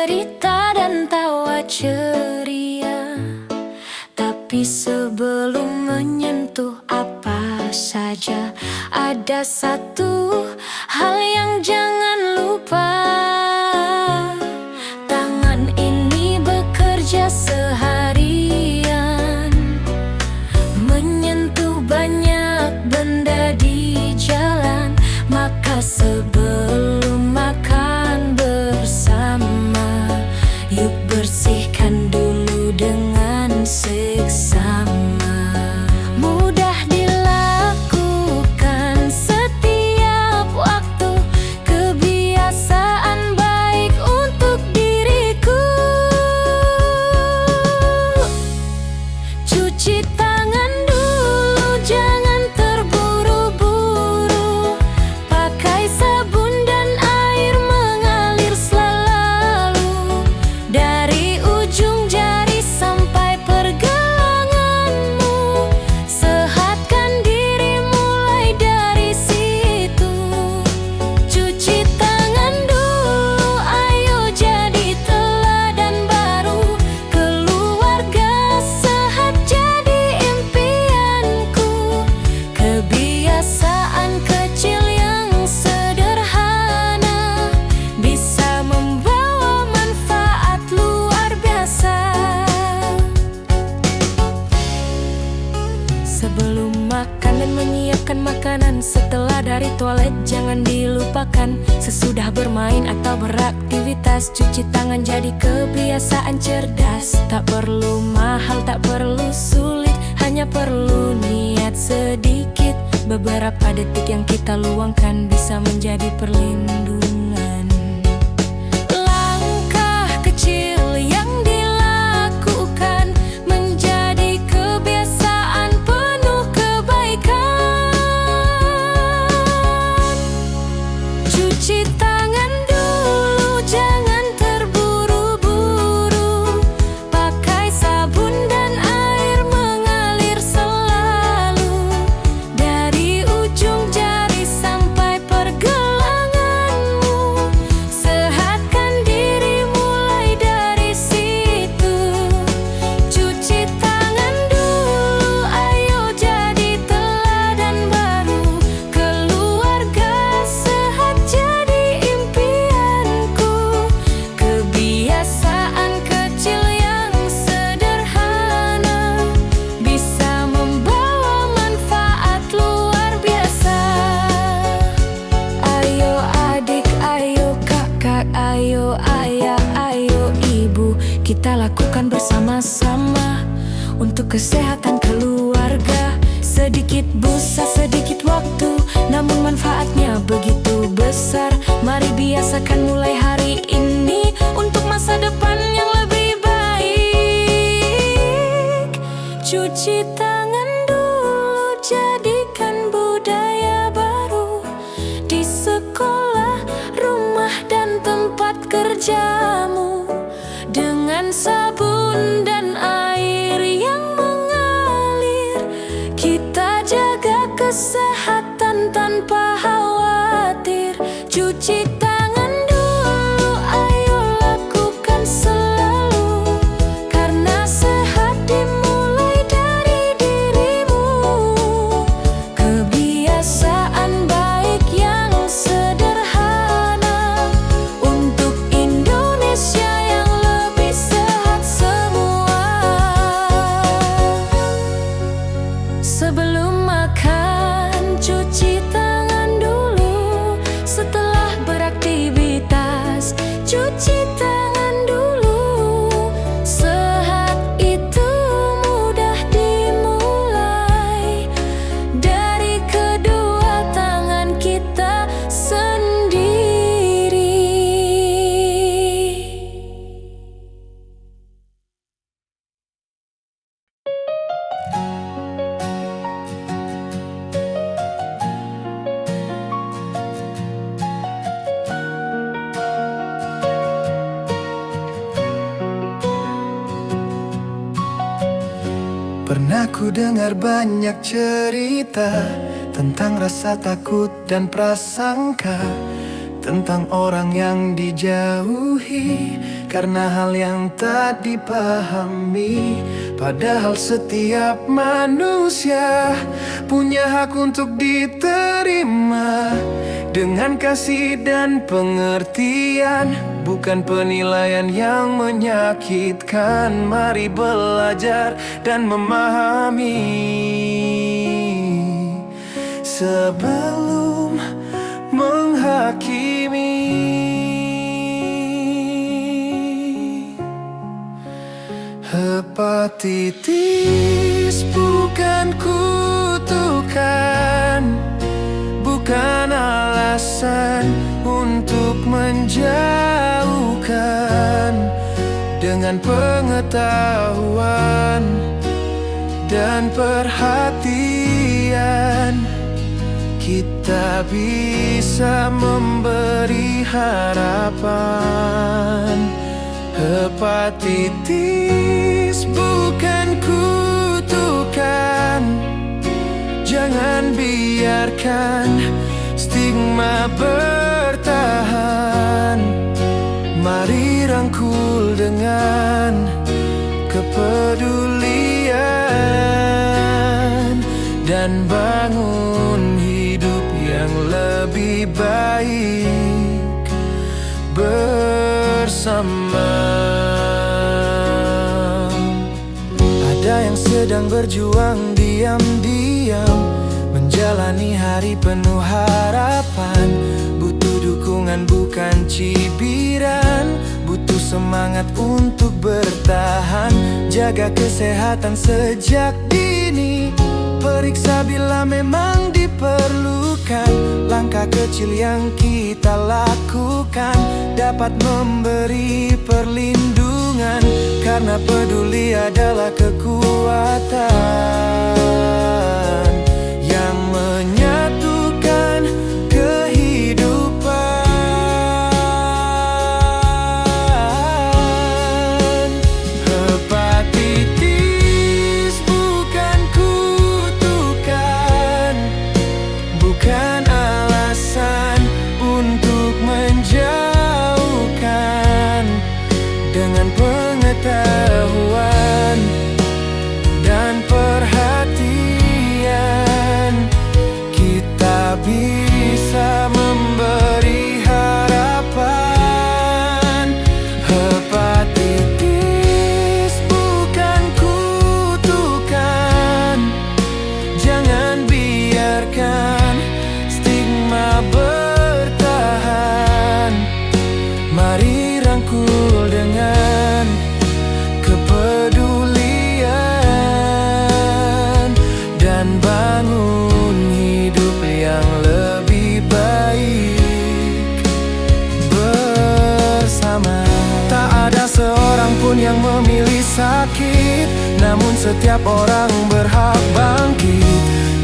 cerita dan tawa ceria. Tapi sebelum menyentuh apa saja, ada satu hal yang jangan lupa. Tangan ini bekerja seharian, menyentuh banyak benda di jalan. Maka sebelum makan bersama, yuk bersihkan dulu dengan seksama. Mudah dilakukan setiap waktu, kebiasaan baik untuk diriku. Cuci tangan dulu, jangan terburu-buru. Pakai sabun dan air mengalir selalu, dari ujung jari sampai pergelanganmu. Sehatkan diri mulai dari situ. Cuci tangan dulu, ayo jadi teladan baru. Keluarga sehat jadi impianku. Kebiasaan kecil yang sederhana bisa membawa manfaat luar biasa. Sebelum makan dan menyiapkan makanan, setelah dari toilet jangan dilupakan. Sesudah bermain atau beraktivitas, cuci tangan jadi kebiasaan cerdas. Tak perlu mahal, tak perlu sulit, hanya perlu niat sedikit. Beberapa detik yang kita luangkan bisa menjadi perlindungan. Langkah kecil yang dilakukan menjadi kebiasaan penuh kebaikan. Cuci tangan dulu, jangan terburu-buru. Pakai sabun dan air mengalir selalu, dari ujung jari sampai pergelanganmu. Sehatkan diri mulai dari situ. Cuci tangan dulu, ayo jadi teladan baru. Keluarga sehat jadi impianku. Kebiasaan kecil yang sederhana bisa membawa manfaat luar biasa. Ayo adik, ayo kakak, ayo ayah, ayo ibu, kita lakukan bersama-sama untuk kesehatan keluarga. Sedikit busa, sedikit waktu, namun manfaatnya begitu besar. Mari biasakan mulai hari ini untuk masa depan yang lebih baik. Cuci tangan dulu, jadikan budaya baru. Di sekolah, rumah, dan tempat kerjamu, dengan sabun dan air yang mengalir, kita jaga kesehatan tanpa khawatir. Cuci tangan dulu, ayo lakukan selalu, karena sehat dimulai dari dirimu. Kebiasaan baik yang sederhana untuk Indonesia yang lebih sehat semua. Sebelum makan, cuci tangan dulu. Setelah beraktivitas, cuci tangan dulu. Sehat itu mudah dimulai dari kedua tangan kita sendiri. Pernah ku dengar banyak cerita tentang rasa takut dan prasangka, tentang orang yang dijauhi karena hal yang tak dipahami. Padahal setiap manusia punya hak untuk diterima dengan kasih dan pengertian, bukan penilaian yang menyakitkan. Mari belajar dan memahami sebelum menghakimi. Hepatitis bukan kutukan, bukan alasan untuk menjauhkan. Dengan pengetahuan dan perhatian, kita bisa memberi harapan. Hepatitis bukan kutukan, jangan biarkan stigma bertahan. Mari rangkul dengan kepedulian dan bangun hidup yang lebih baik bersama. Ada yang sedang berjuang diam-diam, menjalani hari penuh harapan. Butuh dukungan bukan cibiran, butuh semangat untuk bertahan. Jaga kesehatan sejak dini, periksa bila memang diperlukan. Langkah kecil yang kita lakukan dapat memberi perlindungan, karena peduli adalah kekuatan yang menyatukan kehidupan. Hepatitis bukan kutukan, bukan alasan untuk menjauhkan. Dengan pengetahuan dan perhatian, kita bisa memberi harapan. Hepatitis bukan kutukan, jangan biarkan stigma bertahan. Mari rangkul dengan kepedulian dan bangun hidup yang lebih baik bersama. Tak ada seorang pun yang memilih sakit, namun setiap orang berhak bangkit.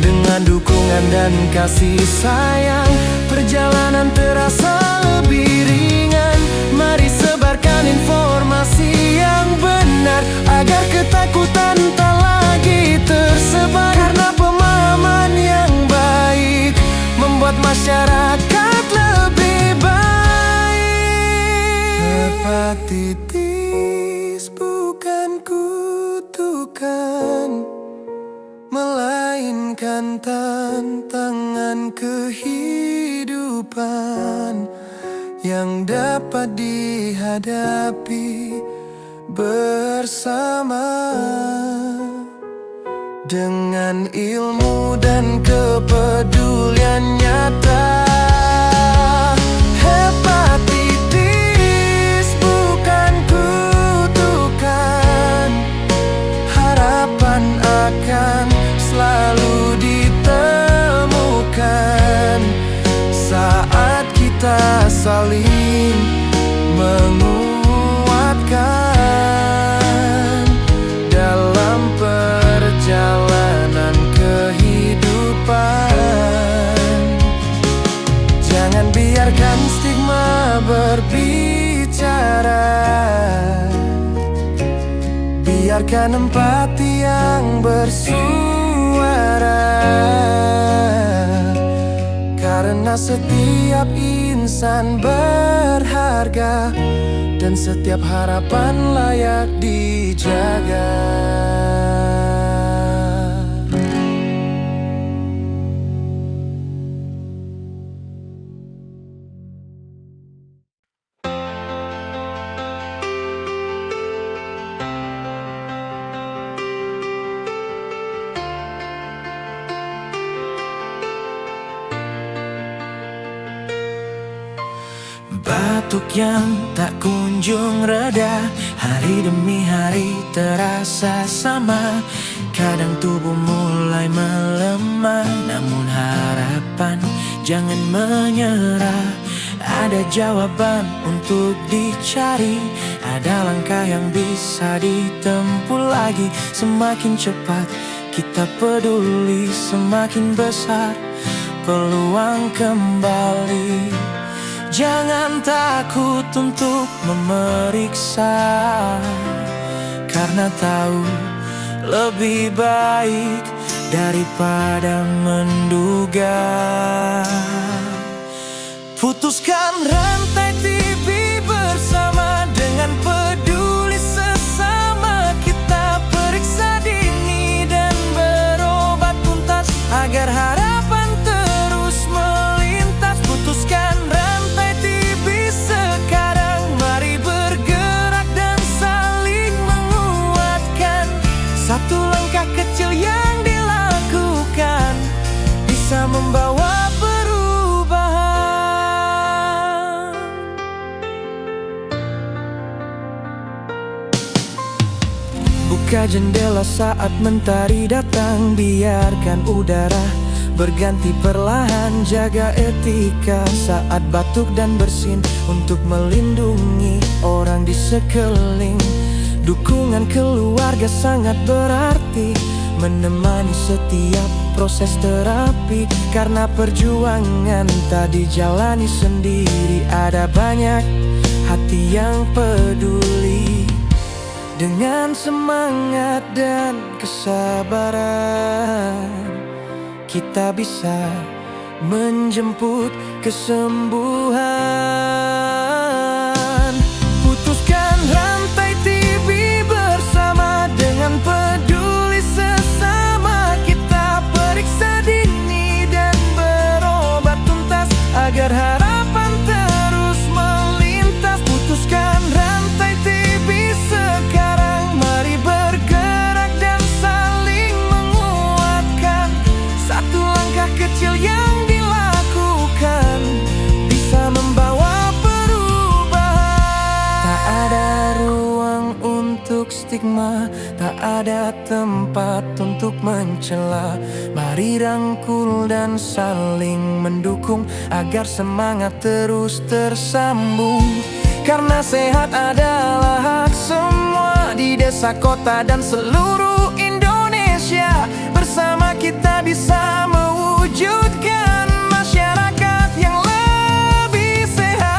Dengan dukungan dan kasih sayang, perjalanan terasa lebih ringan. Mari sebarkan informasi yang benar, agar ketakutan tak lagi tersebar. Karena pemahaman yang baik membuat masyarakat lebih baik. Hepatitis bukan kutukan, melainkan tantangan kehidupan yang dapat dihadapi bersama. Dengan ilmu dan kepedulian nyata, hepatitis bukan kutukan. Harapan akan selalu ditemukan saat kita saling menguatkan dalam perjalanan kehidupan. Jangan biarkan stigma berbicara, biarkan empati yang bersuara. Karena setiap insan pesan berharga, dan setiap harapan layak dijaga. Batuk yang tak kunjung reda, hari demi hari terasa sama. Kadang tubuh mulai melemah, namun harapan jangan menyerah. Ada jawaban untuk dicari, ada langkah yang bisa ditempuh lagi. Semakin cepat kita peduli, semakin besar peluang kembali. Jangan takut untuk memeriksa, karena tahu lebih baik daripada menduga. Putuskan rantai TB bersama, dengan peduli sesama. Kita periksa dini dan berobat tuntas, agar harapan terus melintas. Putuskan rantai TB sekarang, mari bergerak dan saling menguatkan. Satu langkah kecil yang dilakukan bisa membawa perubahan. Buka jendela saat mentari datang, biarkan udara berganti perlahan. Jaga etika saat batuk dan bersin, untuk melindungi orang di sekeliling. Dukungan keluarga sangat berarti, menemani setiap proses terapi. Karena perjuangan tak dijalani sendiri, ada banyak hati yang peduli. Dengan semangat dan kesabaran, kita bisa menjemput kesembuhan. Putuskan rantai TB bersama, dengan peduli sesama. Kita periksa dini dan berobat tuntas, agar harapan terus melintas. Putuskan rantai TB sekarang, mari bergerak dan saling menguatkan. Satu langkah kecil yang dilakukan bisa membawa perubahan. Tak ada ruang untuk stigma, tak ada tempat untuk mencela. Mari rangkul dan saling mendukung, agar semangat terus tersambung. Karena sehat adalah hak semua, di desa, kota, dan seluruh Indonesia. Bersama kita bisa mewujudkan masyarakat yang lebih sehat.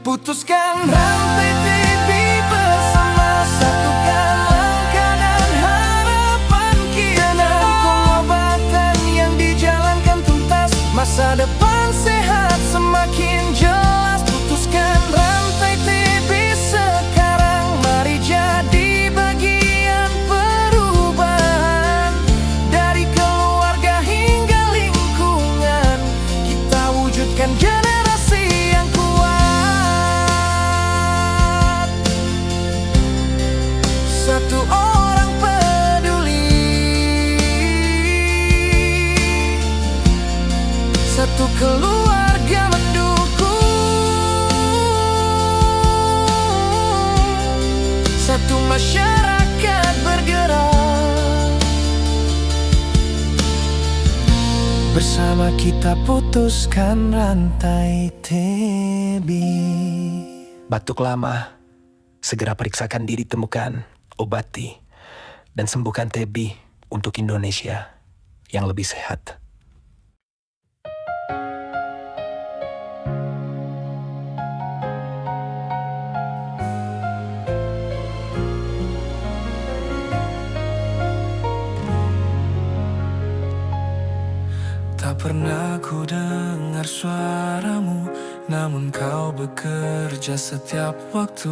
Putuskan rantai TB bersama, satukan langkah dan harapan kita. Dengan pengobatan yang dijalankan tuntas, masa depan sehat semakin jelas. Putuskan rantai TB sekarang, mari jadi bagian perubahan. Dari keluarga hingga lingkungan, kita wujudkan generasi yang kuat. Satu orang peduli, satu keluarga mendukung, satu masyarakat bergerak. Bersama kita putuskan rantai TB. Batuk lama, segera periksakan diri, temukan, obati, dan sembuhkan TB untuk Indonesia yang lebih sehat. Tak pernah ku dengar suaramu, namun kau bekerja setiap waktu,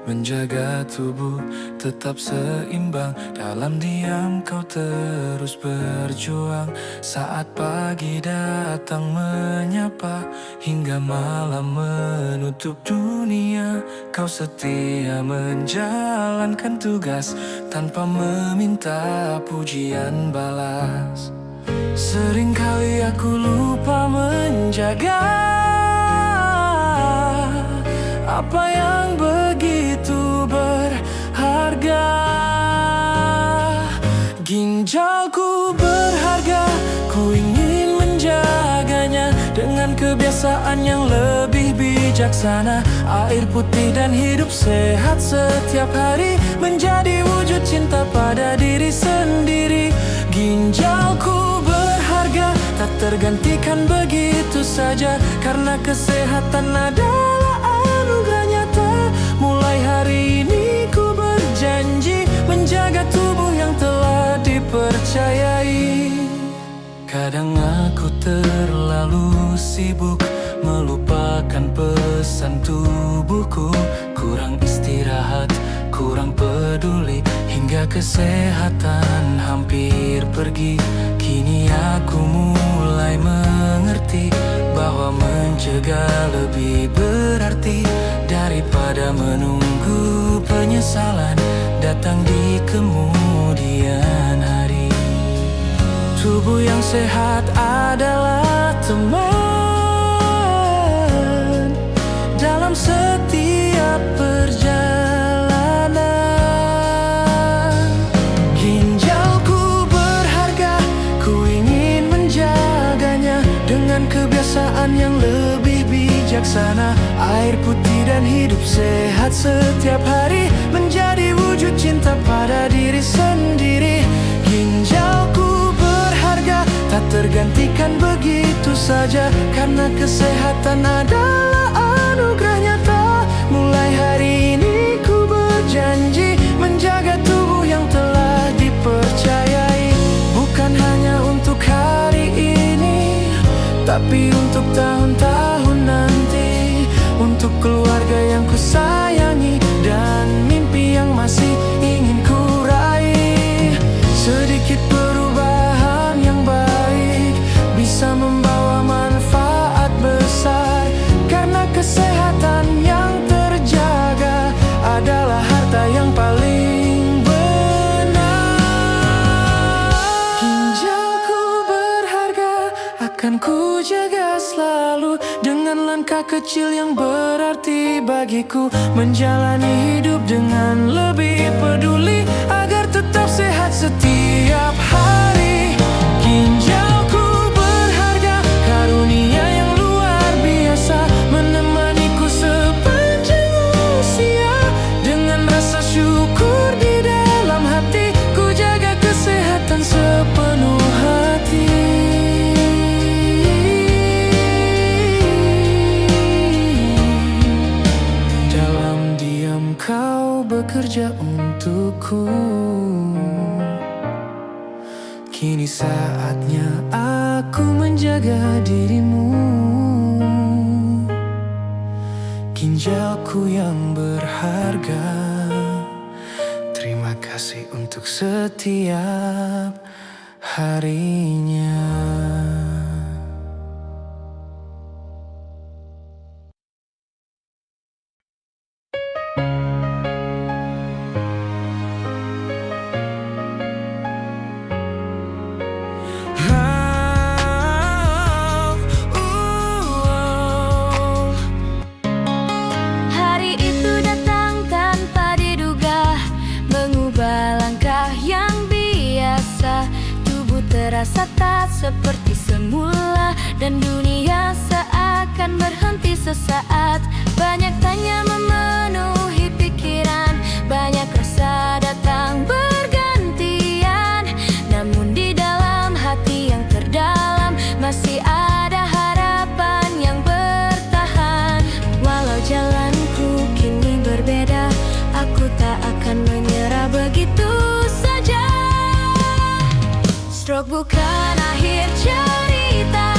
menjaga tubuh tetap seimbang. Dalam diam kau terus berjuang, saat pagi datang menyapa, hingga malam menutup dunia. Kau setia menjalankan tugas tanpa meminta pujian balas. Seringkali aku lupa menjaga apa yang begitu berharga. Ginjalku berharga, ku ingin menjaganya dengan kebiasaan yang lebih bijaksana. Air putih dan hidup sehat setiap hari menjadi wujud cinta pada diri sendiri. Ginjalku berharga, tak tergantikan begitu saja, karena kesehatan adalah anugerah nyata. Mulai hari ini ku berjanji menjaga tubuh yang telah dipercayai. Kadang aku terlalu sibuk melupakan pesan tubuhku, kurang istirahat, kurang peduli, hingga kesehatan hampir pergi. Kini aku mulai mengerti bahwa mencegah lebih berarti daripada menunggu penyesalan datang di kemudian hari. Tubuh yang sehat adalah teman dalam setiap perjalanan. Ginjalku berharga, ku ingin menjaganya dengan kebiasaan yang lebih bijaksana. Air putih dan hidup sehat setiap hari menjadi wujud cinta pada diri sendiri. Ginjalku berharga, tak tergantikan begitu saja, karena kesehatan adalah anugerah nyata. Mulai hari ini ku berjanji menjaga tubuh yang telah dipercayai. Bukan hanya untuk hari ini, tapi untuk tahun-tahun nanti. Untuk keluarga yang ku sayangi dan mimpi yang masih ingin ku raih. Sedikit perubahan yang baik bisa membawa manfaat besar, karena kesehatan yang terjaga adalah harta yang paling benar. Ginjalku berharga, akan ku jaga selalu dengan langkah kecil yang berarti bagiku. Menjalani hidup dengan lebih peduli agar tetap sehat setiap hari. Ginjalku berharga, karunia yang luar biasa menemaniku sepanjang usia. Dengan rasa syukur di dalam hati, ku jaga kesehatan sepenuh hati. Dalam diam kau bekerja untukku, kini saatnya aku menjaga dirimu. Ginjalku yang berharga, terima kasih untuk setiap harinya. Hari itu datang tanpa diduga, mengubah langkah yang biasa. Tubuh terasa tak seperti semula, dan dunia seakan berhenti sesaat. Banyak tanya memenuhi pikiran, banyak rasa datang bergantian. Namun di dalam hati yang terdalam masih ada harapan yang bertahan. Walau jalanku kini berbeda, aku tak akan menyerah begitu saja. Stroke bukan akhir cerita,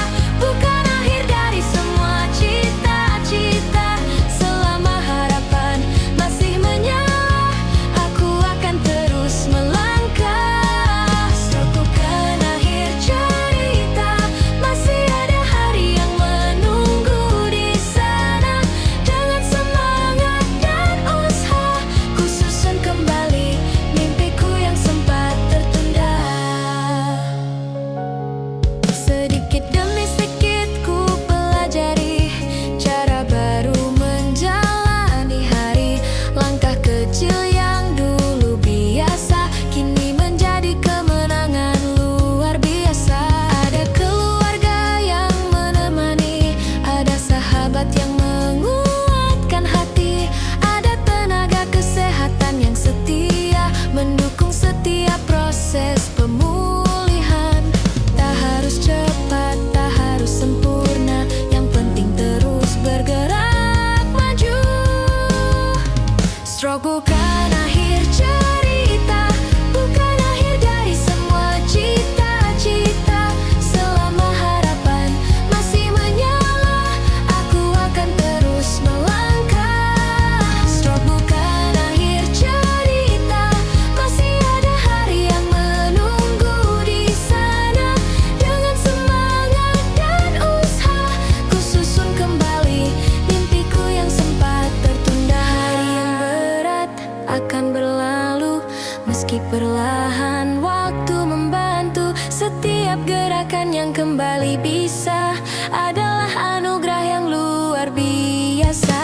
Stroke bukan akhir cerita, bukan akhir dari semua cita-cita. Selama harapan masih menyala, aku akan terus melangkah. Stroke bukan akhir cerita, masih ada hari yang menunggu di sana. Dengan semangat dan usaha, ku susun kembali mimpiku yang sempat tertunda. Hari yang berat akan berlalu, meski perlahan waktu membantu. Setiap gerakan yang kembali bisa adalah anugerah yang luar biasa.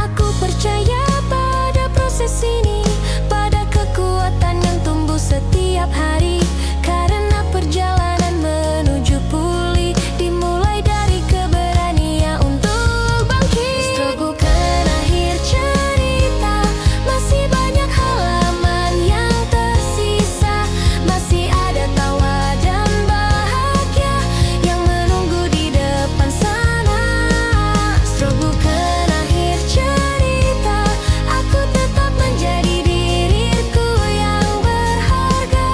Aku percaya pada proses ini, pada kekuatan yang tumbuh setiap hari. Karena perjalanan menuju pulih dimulai dari keberanian untuk bangkit. Stroke bukan akhir cerita, masih banyak halaman yang tersisa. Masih ada tawa dan bahagia yang menunggu di depan sana. Stroke bukan akhir cerita, aku tetap menjadi diriku yang berharga.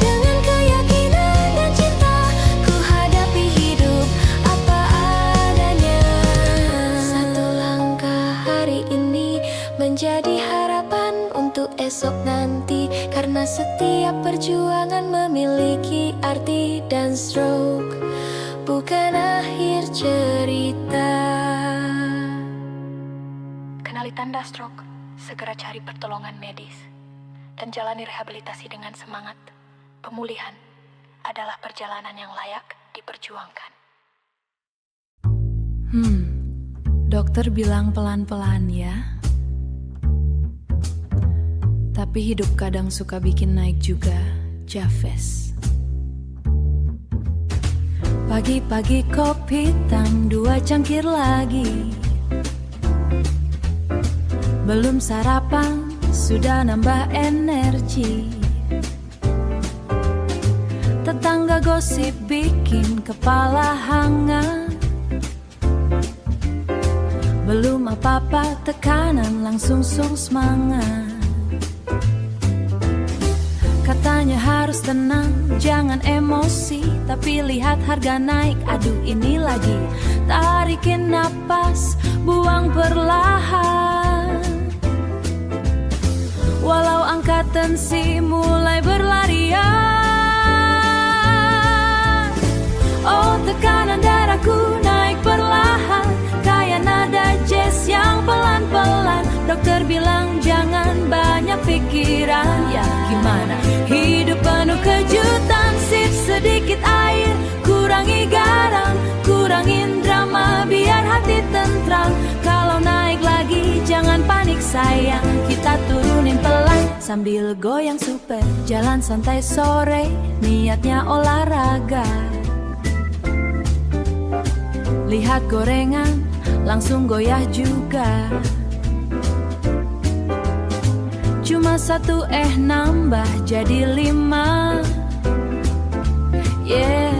Dengan keyakinan dan cinta, ku hadapi hidup apa adanya. Satu langkah hari ini menjadi harapan untuk esok nanti. Karena setiap perjuangan memiliki arti, dan stroke bukan akhir cerita. Kenali tanda stroke, segera cari pertolongan medis, dan jalani rehabilitasi dengan semangat. Pemulihan adalah perjalanan yang layak diperjuangkan. Dokter bilang pelan-pelan ya. Tapi hidup kadang suka bikin naik juga, Javes. Pagi-pagi kopi hitam 2 cangkir lagi. Belum sarapan, sudah nambah energi. Tetangga gosip bikin kepala hangat. Belum apa-apa tekanan langsung semangat. Katanya harus tenang, jangan emosi. Tapi lihat harga naik, aduh ini lagi. Tarikin napas, buang perlahan. Walau angka tensi mulai berlarian. Oh, tekanan darahku naik perlahan, kayak nada jazz yang pelan-pelan. Dokter bilang jangan banyak pikiran. Ya gimana, hidup penuh kejutan. Sip sedikit air, kurangi garam, kurangin drama biar hati tentram. Kalau naik lagi jangan panik sayang, kita turunin pelan sambil goyang super. Jalan santai sore, niatnya olahraga. Lihat gorengan, langsung goyah juga. Cuma 1 nambah jadi 5. Yeah,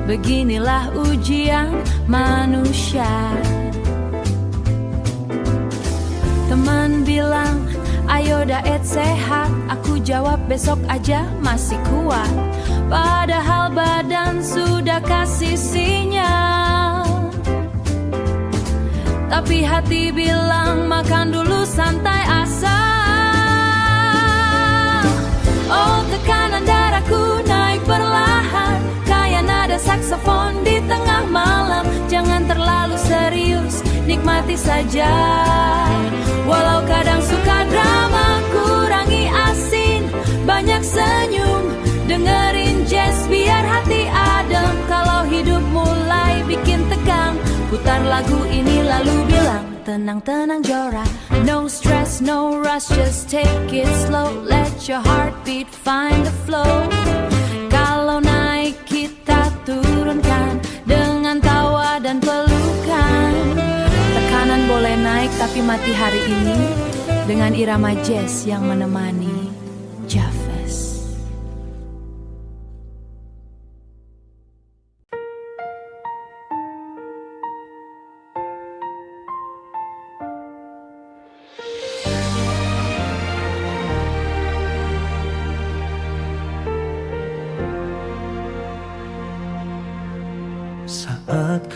beginilah ujian manusia. Teman bilang, ayo diet sehat. Aku jawab besok aja masih kuat. Padahal badan sudah kasih sinyal. Tapi hati bilang makan dulu santai asal. Oh, tekanan darahku naik perlahan, kayak nada saksofon di tengah malam. Jangan terlalu serius, nikmati saja. Walau kadang suka drama, kurangi asin, banyak senyum, dengerin jazz biar hati adem. Kalau hidup mulai bikin tegang, putar lagu ini lalu bilang, tenang-tenang Jora. No stress, no rush, just take it slow. Let your heartbeat find the flow. Kalau naik kita turunkan dengan tawa dan pelukan. Tekanan boleh naik tapi mati hari ini dengan irama jazz yang menemani. Javes.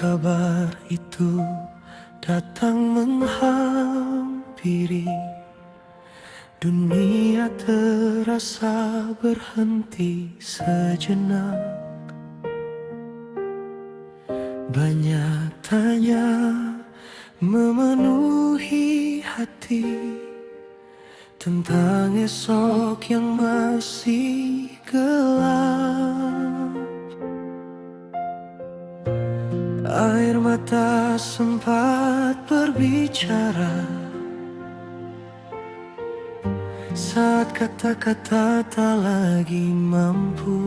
kabar itu datang menghampiri, dunia terasa berhenti sejenak. Banyak tanya memenuhi hati tentang esok yang masih gelap. Air mata sempat berbicara saat kata-kata tak lagi mampu.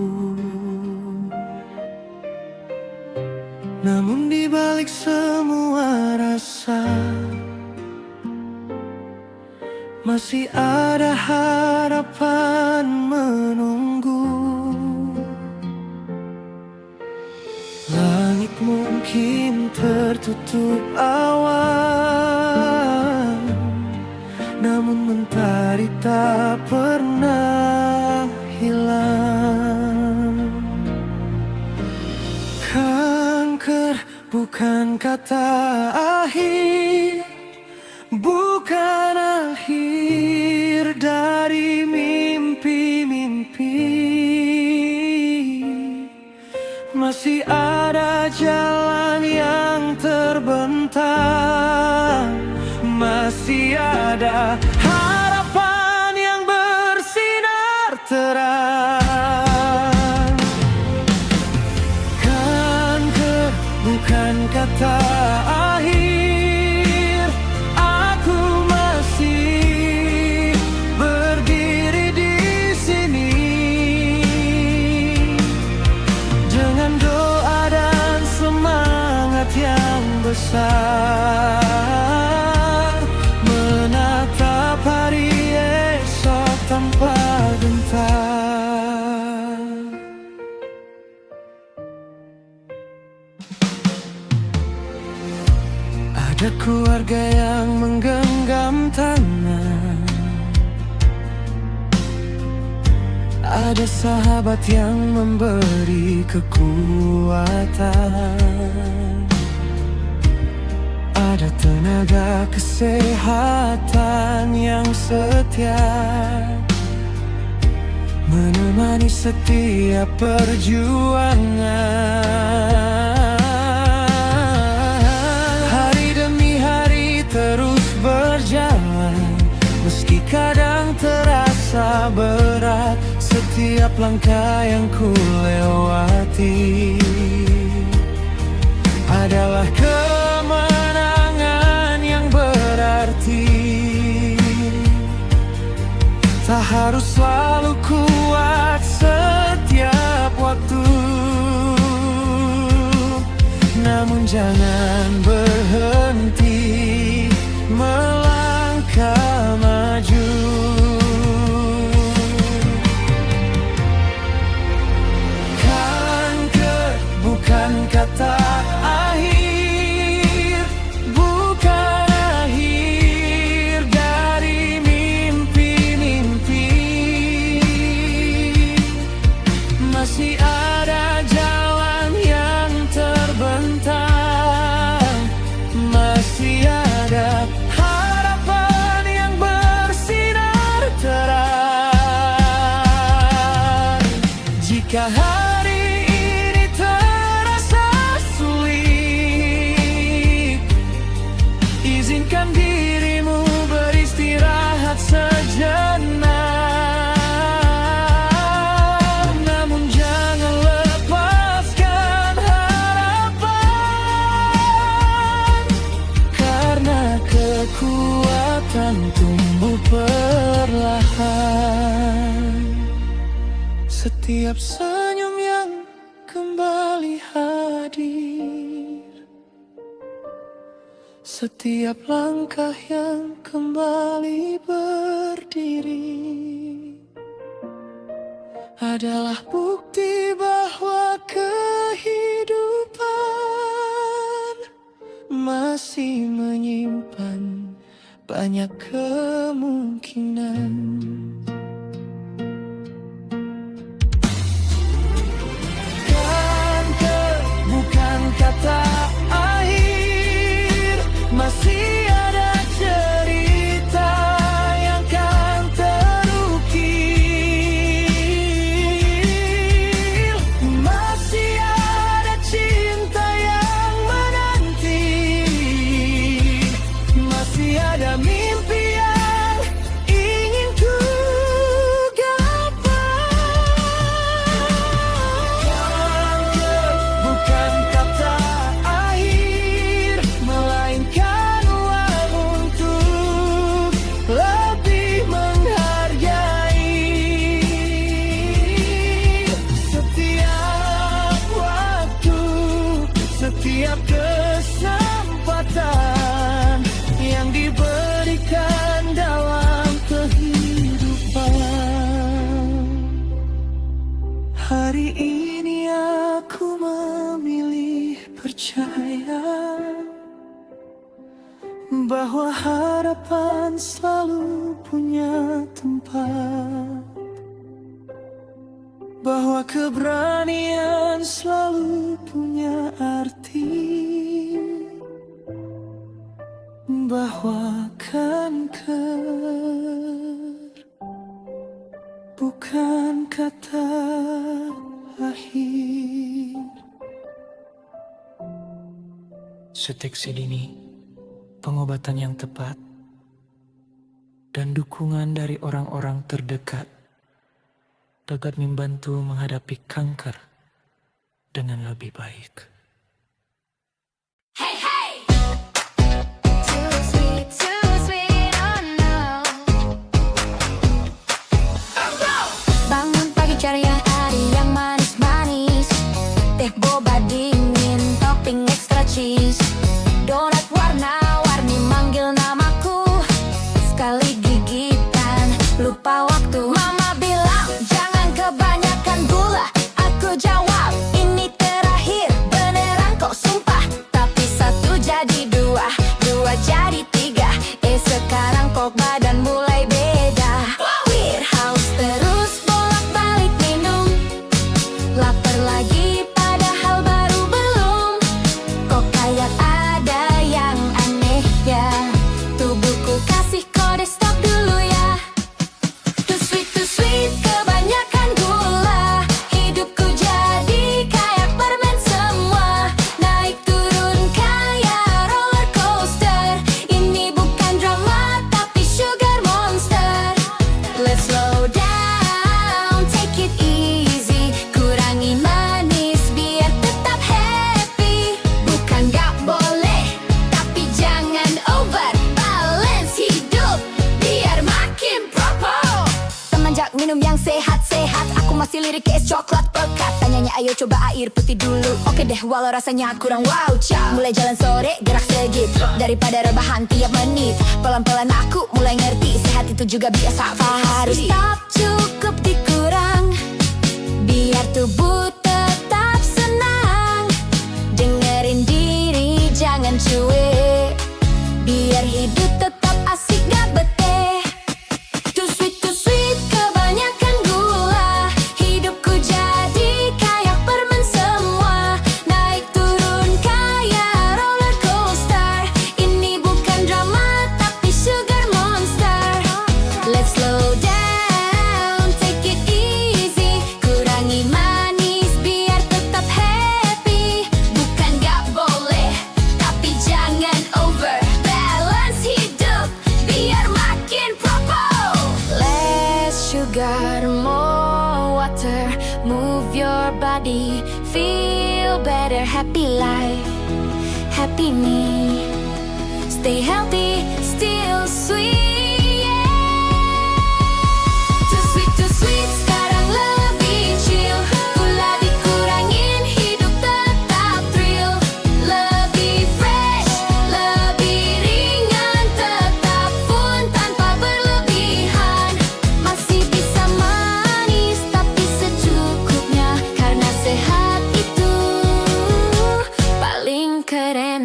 Namun di balik semua rasa masih ada harapan menunggu. Langit mungkin tertutup awan, namun mentari tak pernah hilang. Kanker bukan kata akhir, bukan akhir dari mimpi-mimpi. Masih ada jalan yang terbentang, masih ada harapan yang bersinar terang. Kanker bukan kata akhir, aku masih berdiri di sini dengan doa dan semangat yang besar, menatap hari esok tanpa gentar. Ada keluarga yang menggenggam tangan, ada sahabat yang memberi kekuatan, ada tenaga kesehatan yang setia menemani setiap perjuangan. Hari demi hari terus berjalan, meski kadang terasa berat setiap langkah yang ku lewati adalah kemenangan yang berarti. Tak harus selalu kuat setiap waktu, namun jangan berhenti melangkah maju. Kanker bukan kata akhir, bukan akhir dari mimpi-mimpi. Masih ada jalan yang terbentang, masih ada harapan yang bersinar terang. Jika hari ini terasa sulit, izinkan dirimu beristirahat sejenak, namun jangan lepaskan harapan, karena kekuatan tumbuh perlahan. Setiap senyum yang kembali hadir, setiap langkah yang kembali berdiri adalah bukti bahwa kehidupan masih menyimpan banyak kemungkinan. Kanker bukan kata bahwa harapan selalu punya tempat, bahwa keberanian selalu punya arti, bahwa kanker bukan kata akhir. Seteksi dini, pengobatan yang tepat, dan dukungan dari orang-orang terdekat dapat membantu menghadapi kanker dengan lebih baik. Bangun pagi cari yang hari yang manis-manis, teh boba dingin topping extra cheese, donat warna-warni manggil namaku, sekali gigitan lupa waktu. Mama bilang jangan kebanyakan gula, aku jawab ini terakhir beneran kok sumpah. Tapi satu jadi dua, dua jadi tiga, sekarang kok badan mulai beda. Wir haus terus bolak-balik minum, lapar lagi padahal baru belum. Kok kayak ada yang aneh ya, tubuhku kasih kode stop dulu ya. Too sweet, kebanyakan gula, hidupku jadi kayak permen semua, naik turun kayak roller coaster. Ini bukan drama tapi sugar monster. Let's slow down, take it easy, kurangi manis biar tetap happy. Bukan gak boleh, tapi jangan over, balance hidup biar makin proper. Semenjak minum yang sehat-sehat, aku masih lirik es coklat pekat. Tanyanya ayo coba air putih dulu, oke deh walau rasanya kurang wow cow. Mulai jalan sore gerak segitu, daripada rebahan tiap menit. Pelan-pelan aku mulai ngerti, sehat itu juga biasa. Harus stop, cukup dikurang, biar tubuh tetap senang. Dengerin diri jangan cuek, biar hidup tetap asik gak bete. Too sweet, kebanyakan gula, hidupku jadi kayak permen semua, naik turun kayak roller coaster. Ini bukan drama tapi sugar monster. Let's slow down, take it easy, kurangi manis biar tetap happy. Bukan gak boleh, tapi jangan over, balance hidup biar makin proper. Less sugar, more water, move your body, feel better, happy life, happy me. Stay healthy, still sweet, yeah. Too sweet, sekarang lebih chill, gula dikurangin, hidup tetap thrill. Lebih fresh, lebih ringan, tetap fun tanpa berlebihan. Masih bisa manis tapi secukupnya, karena sehat itu paling keren.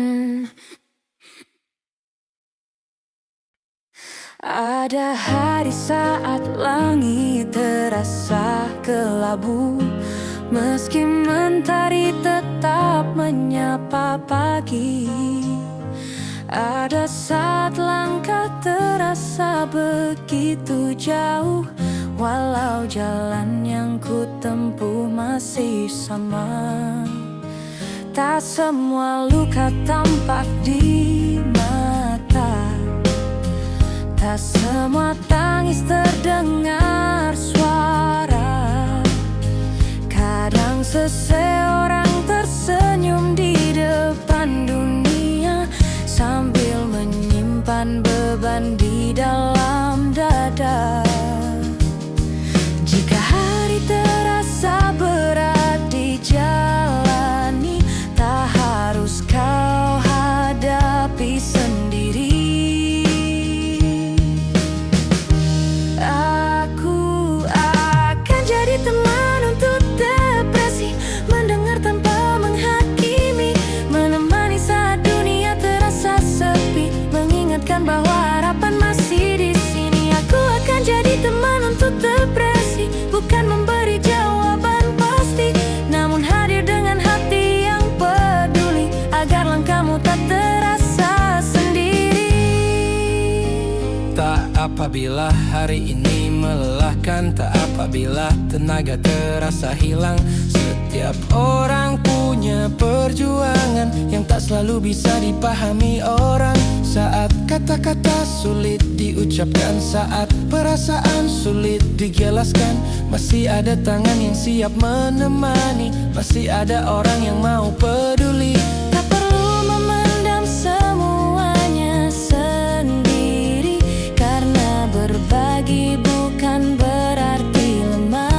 Ada hari saat langit terasa kelabu, meski mentari tetap menyapa pagi. Ada saat langkah terasa begitu jauh, walau jalan yang ku tempuh masih sama. Tak semua luka tampak di mata, tak semua tangis terdengar suara. Kadang seseorang tersenyum di depan dunia, sambil menyimpan beban di dalam dada. Jika hari terasa berat dijalani, tak harus kau hadapi sendiri. Aku akan jadi teman untuk depresi, mendengar tanpa menghakimi, menemani saat apabila hari ini melelahkan, tak apabila tenaga terasa hilang. Setiap orang punya perjuangan yang tak selalu bisa dipahami orang. Saat kata-kata sulit diucapkan, saat perasaan sulit dijelaskan, masih ada tangan yang siap menemani, masih ada orang yang mau peduli. Tak perlu memendam semuanya sendiri, karena berbagi bukan berarti lemah.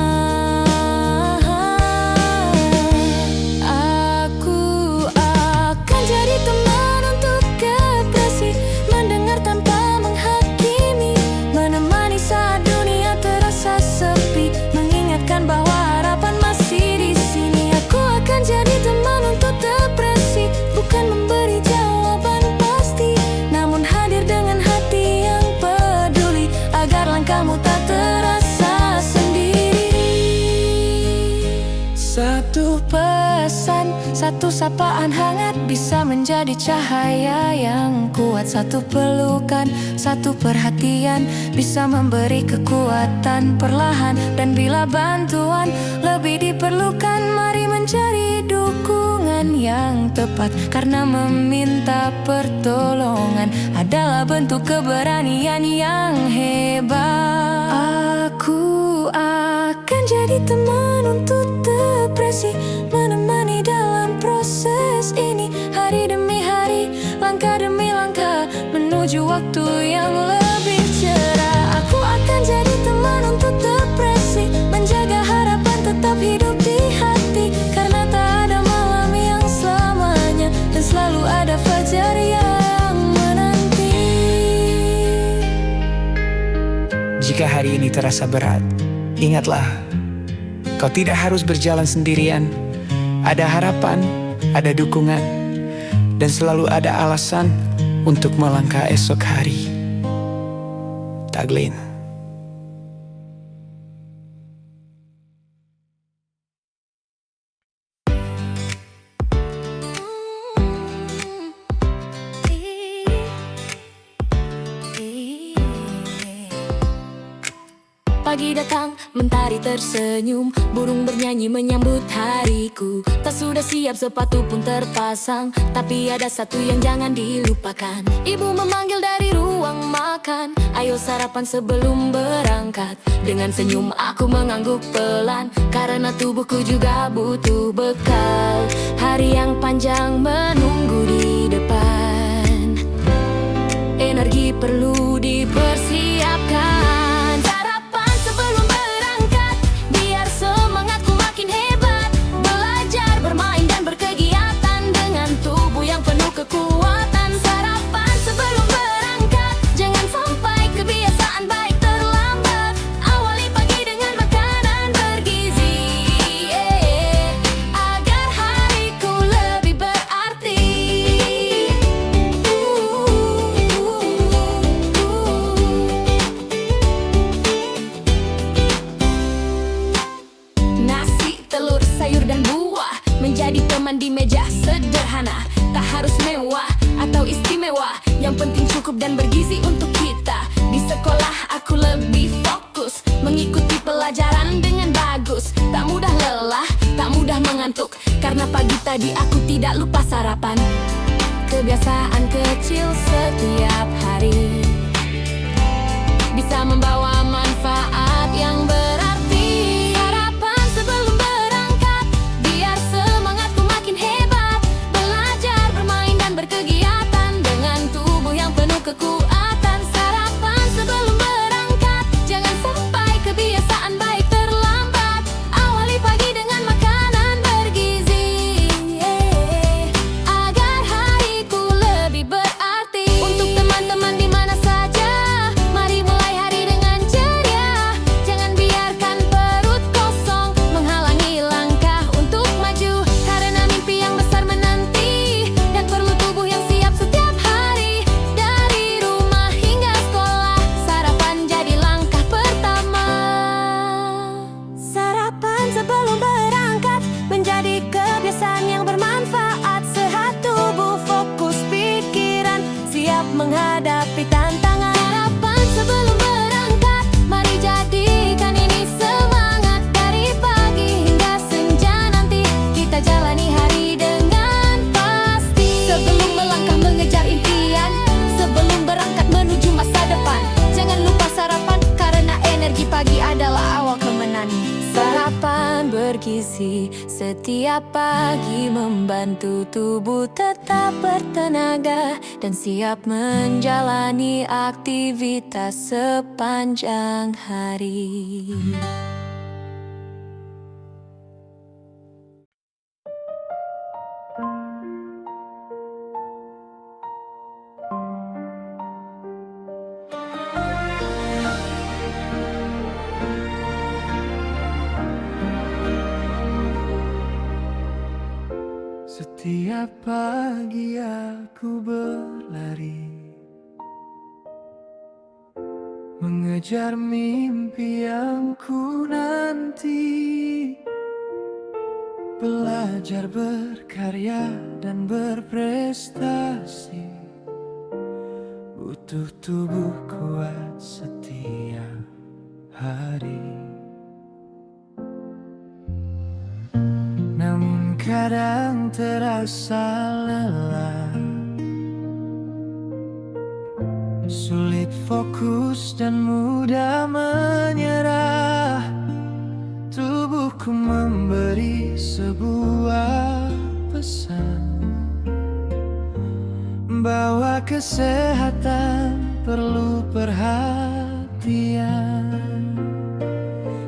Aku akan jadi teman untuk depresi, mendengar tanpa menghakimi, menemani saat dunia terasa sepi, mengingatkan bahwa harapan masih di sini. Aku akan jadi teman untuk depresi, bukan memberi jawaban pasti, namun hadir dengan hati yang peduli, agar langkahmu tak terasa sendiri. Satu pesan, satu sapaan hangat bisa menjadi cahaya yang kuat. Satu pelukan, satu perhatian bisa memberi kekuatan perlahan. Dan bila bantuan lebih diperlukan, mari mencari dukungan yang tepat, karena meminta pertolongan adalah bentuk keberanian yang hebat. Aku akan jadi teman untuk depresi, menemani dalam proses ini, hari demi hari, langkah demi langkah, menuju waktu yang lebih cerah. Aku akan jadi teman untuk depresi, menjaga harapan tetap hidup di hati, karena tak ada malam yang selamanya, dan selalu ada fajar yang menanti. Jika hari ini terasa berat, ingatlah, kau tidak harus berjalan sendirian. Ada harapan, ada dukungan, dan selalu ada alasan untuk melangkah esok hari. Taglin. Pagi datang, mentari tersenyum, burung bernyanyi menyambut hariku. Tak sudah siap, sepatu pun terpasang, tapi ada satu yang jangan dilupakan. Ibu memanggil dari ruang makan, ayo sarapan sebelum berangkat. Dengan senyum aku mengangguk pelan, karena tubuhku juga butuh bekal. Hari yang panjang menunggu di depan, energi perlu dipersiapkan. Kekuatan sarapan sebelum berangkat, jangan sampai kebiasaan baik terlambat. Awali pagi dengan makanan bergizi, agar hariku lebih berarti. Nasi, telur, sayur dan buah menjadi teman di meja sederhana. Tak harus mewah atau istimewa, yang penting cukup dan bergizi untuk kita. Di sekolah aku lebih fokus, mengikuti pelajaran dengan bagus. Tak mudah lelah, tak mudah mengantuk, karena pagi tadi aku tidak lupa sarapan. Kebiasaan kecil setiap hari bisa membawa manfaat yang berarti. Sarapan sebelum berangkat, biar semangatku makin hebat. Berkegiatan dengan tubuh yang penuh kekuatan. Sarapan sebelum berangkat, jangan sampai kebiasaan baik terlambat. Awali pagi dengan makanan bergizi, agar hariku lebih berarti. Untuk teman-teman di mana saja, mari mulai hari dengan bergizi. Setiap pagi membantu tubuh tetap bertenaga dan siap menjalani aktivitas sepanjang hari. Setiap pagi aku berlari, mengejar mimpi yang ku nanti. Belajar berkarya dan berprestasi, butuh tubuh kuat setiap hari. Namun kadang terasa lelah, sulit fokus dan mudah menyerah. Tubuhku memberi sebuah pesan bahwa kesehatan perlu perhatian.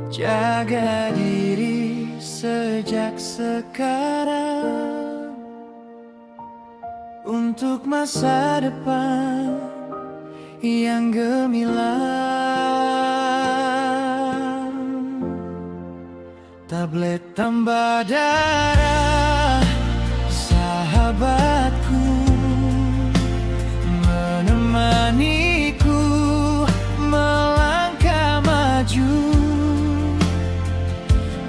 Jaga diri sejak sekarang untuk masa depan yang gemilang. Tablet tambah darah, sahabatku, menemaniku melangkah maju.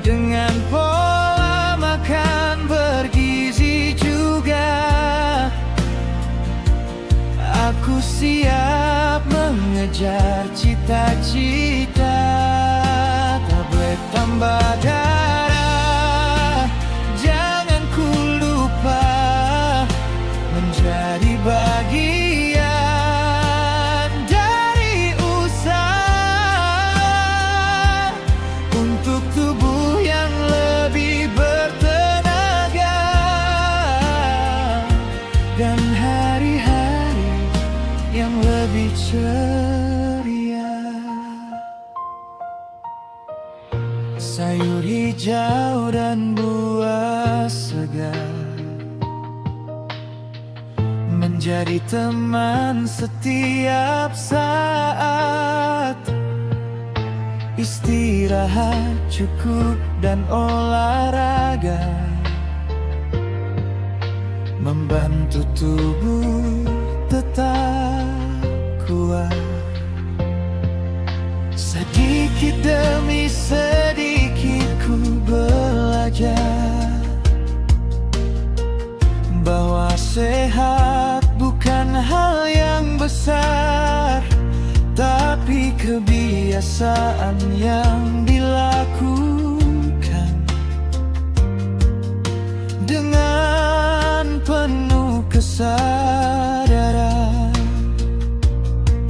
Dengan pola makan bergizi juga, aku siap mengejar cita-cita. Tablet tambah darah, jangan ku lupa menjadi bagian dari usaha untuk tubuh yang lebih bertenaga dan hari-hari yang lebih ceria. Sayur hijau dan buah segar menjadi teman setiap saat. Istirahat cukup dan olahraga membantu tubuh tetap kuat. Sedikit demi sedikit ku belajar bahwa sehat bukan hal yang besar, tapi kebiasaan yang dilakukan dengan penuh kesadaran.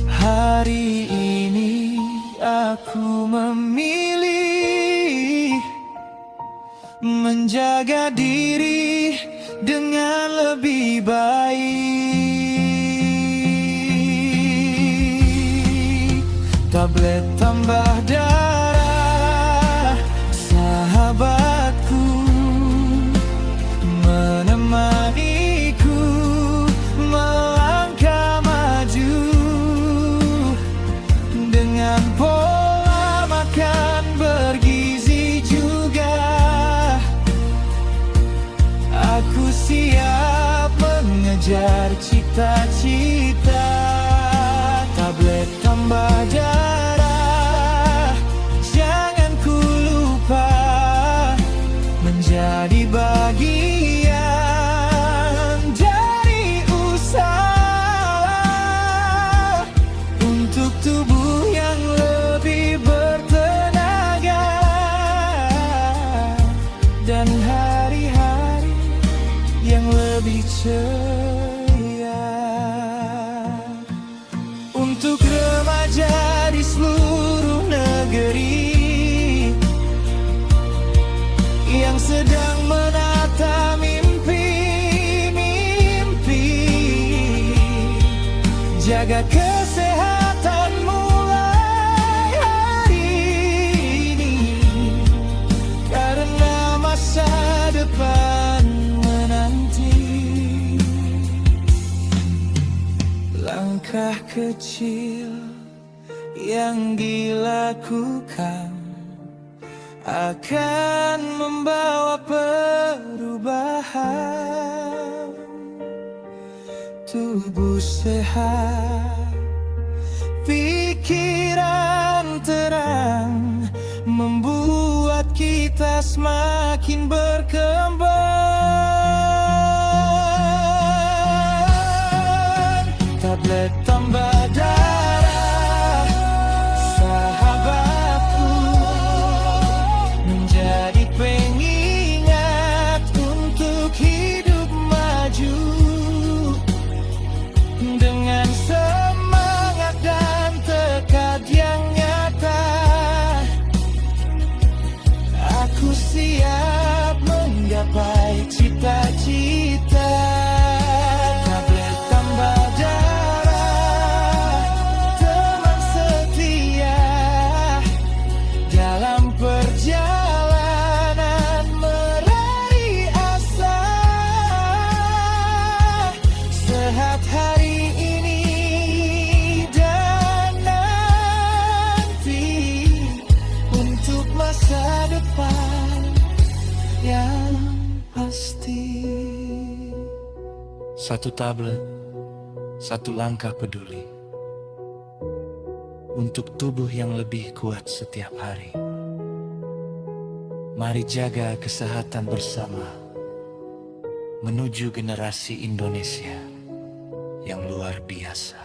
Hari ini aku memilih menjaga diri dengan lebih baik. Tablet tambah darah, sahabatku, menemaniku melangkah maju. Dengan pola makan bergizi juga, aku siap mengejar cita-cita. Tablet tambah darah, jangan ku lupa menjadi bagian dari usaha untuk tubuh yang lebih bertenaga dan hari-hari yang lebih ceria. Untuk remaja kecil yang dilakukan akan membawa perubahan. Tubuh sehat, pikiran terang, membuat kita semakin berkembang. Tablet tambah darah, sahabatku, menjadi pengingat untuk hidup maju. Dengan semangat dan tekad yang nyata, aku siap menggapai cita-cita. Tablet tambah darah, teman setia dalam perjalanan meraih asa. Sehat hari ini dan nanti, untuk masa depan yang pasti. Satu tablet, satu langkah peduli untuk tubuh yang lebih kuat setiap hari. Mari jaga kesehatan bersama menuju generasi Indonesia yang luar biasa.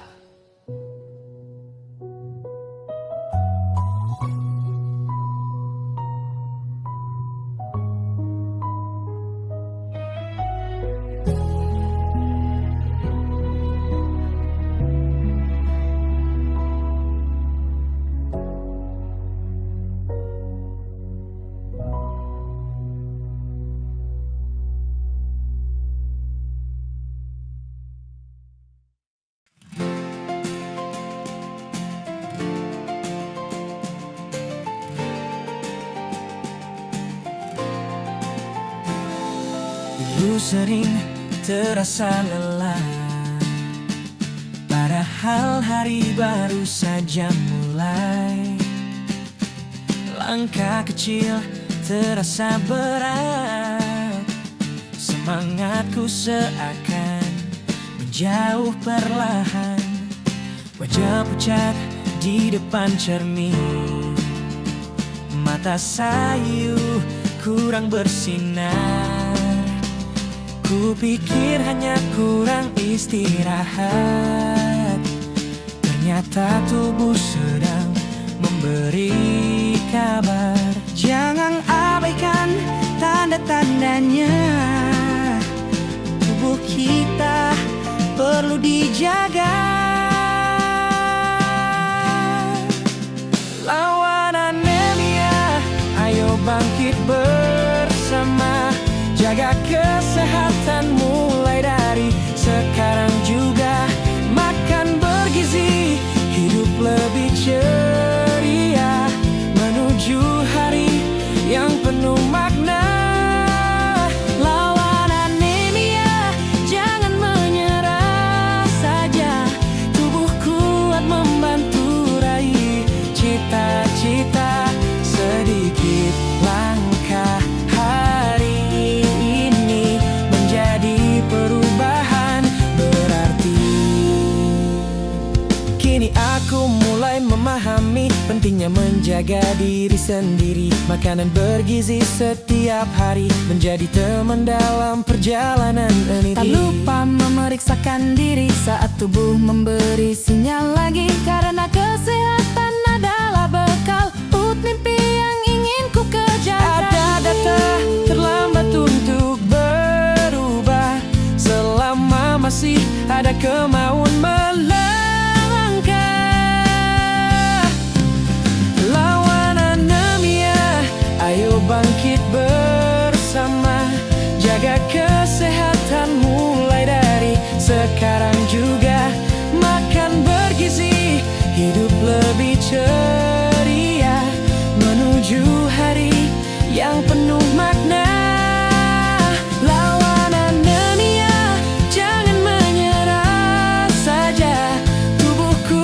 Dulu sering terasa lelah, padahal hari baru saja mulai. Langkah kecil terasa berat, semangatku seakan menjauh perlahan. Wajah pucat di depan cermin, mata sayu kurang bersinar. Ku pikir hanya kurang istirahat, ternyata tubuh sedang memberi kabar. Jangan abaikan tanda-tandanya, tubuh kita perlu dijaga. Lawan anemia, ayo bangkit bersama. Jaga kesehatan mulai dari sekarang juga. Makan bergizi, hidup lebih ceria, menuju hari yang penuh makna. Lawan anemia, jangan menyerah saja. Tubuh kuat membantu raih cita-cita. Sedikit langkah hari ini menjadi perubahan berarti. Kini aku mulai memahami pentingnya menjaga diri sendiri. Makanan bergizi setiap hari menjadi teman dalam perjalanan ini. Tak lupa memeriksakan diri saat tubuh memberi sinyal lagi, karena kesehatan adalah bekal mimpi yang ingin ku kejar. Ada data terlambat untuk berubah, selama masih ada kemauan melangkah. Lawan anemia, ayo bangkit bersama. Jaga kesehatan mulai dari sekarang juga. Makan bergizi, hidup lebih ceria, menuju hari yang penuh makna. Lawan anemia, jangan menyerah saja. Tubuhku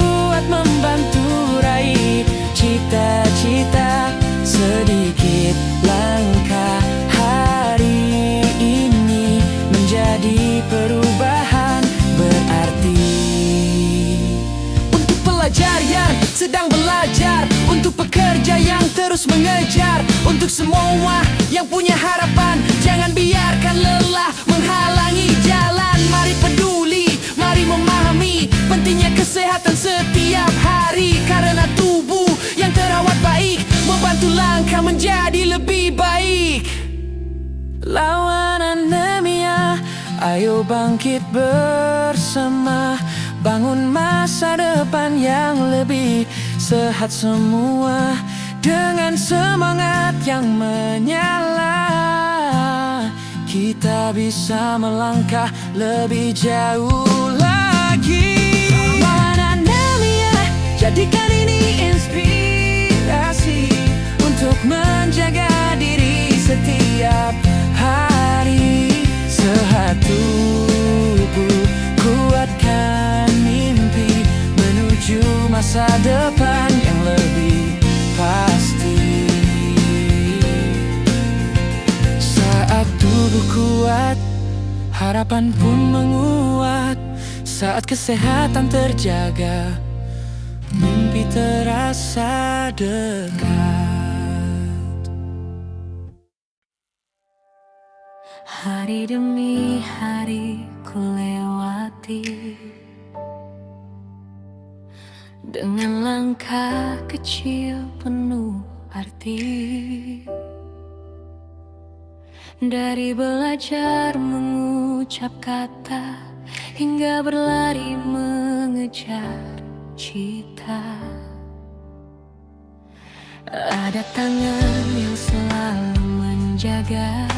terus mengejar. Untuk semua yang punya harapan, jangan biarkan lelah menghalangi jalan. Mari peduli, mari memahami pentingnya kesehatan setiap hari. Karena tubuh yang terawat baik membantu langkah menjadi lebih baik. Lawan anemia, ayo bangkit bersama, bangun masa depan yang lebih sehat semua. Dengan semangat yang menyala, kita bisa melangkah lebih jauh lagi. Lawan anemia, jadikan ini inspirasi untuk menjaga diri setiap hari. Sehat tubuh, kuatkan mimpi menuju masa depan yang lebih pasti. Saat tubuh kuat, harapan pun menguat. Saat kesehatan terjaga, mimpi terasa dekat. Hari demi hari ku lewati dengan langkah kecil penuh arti. Dari belajar mengucap kata hingga berlari mengejar cita. Ada tangan yang selalu menjaga,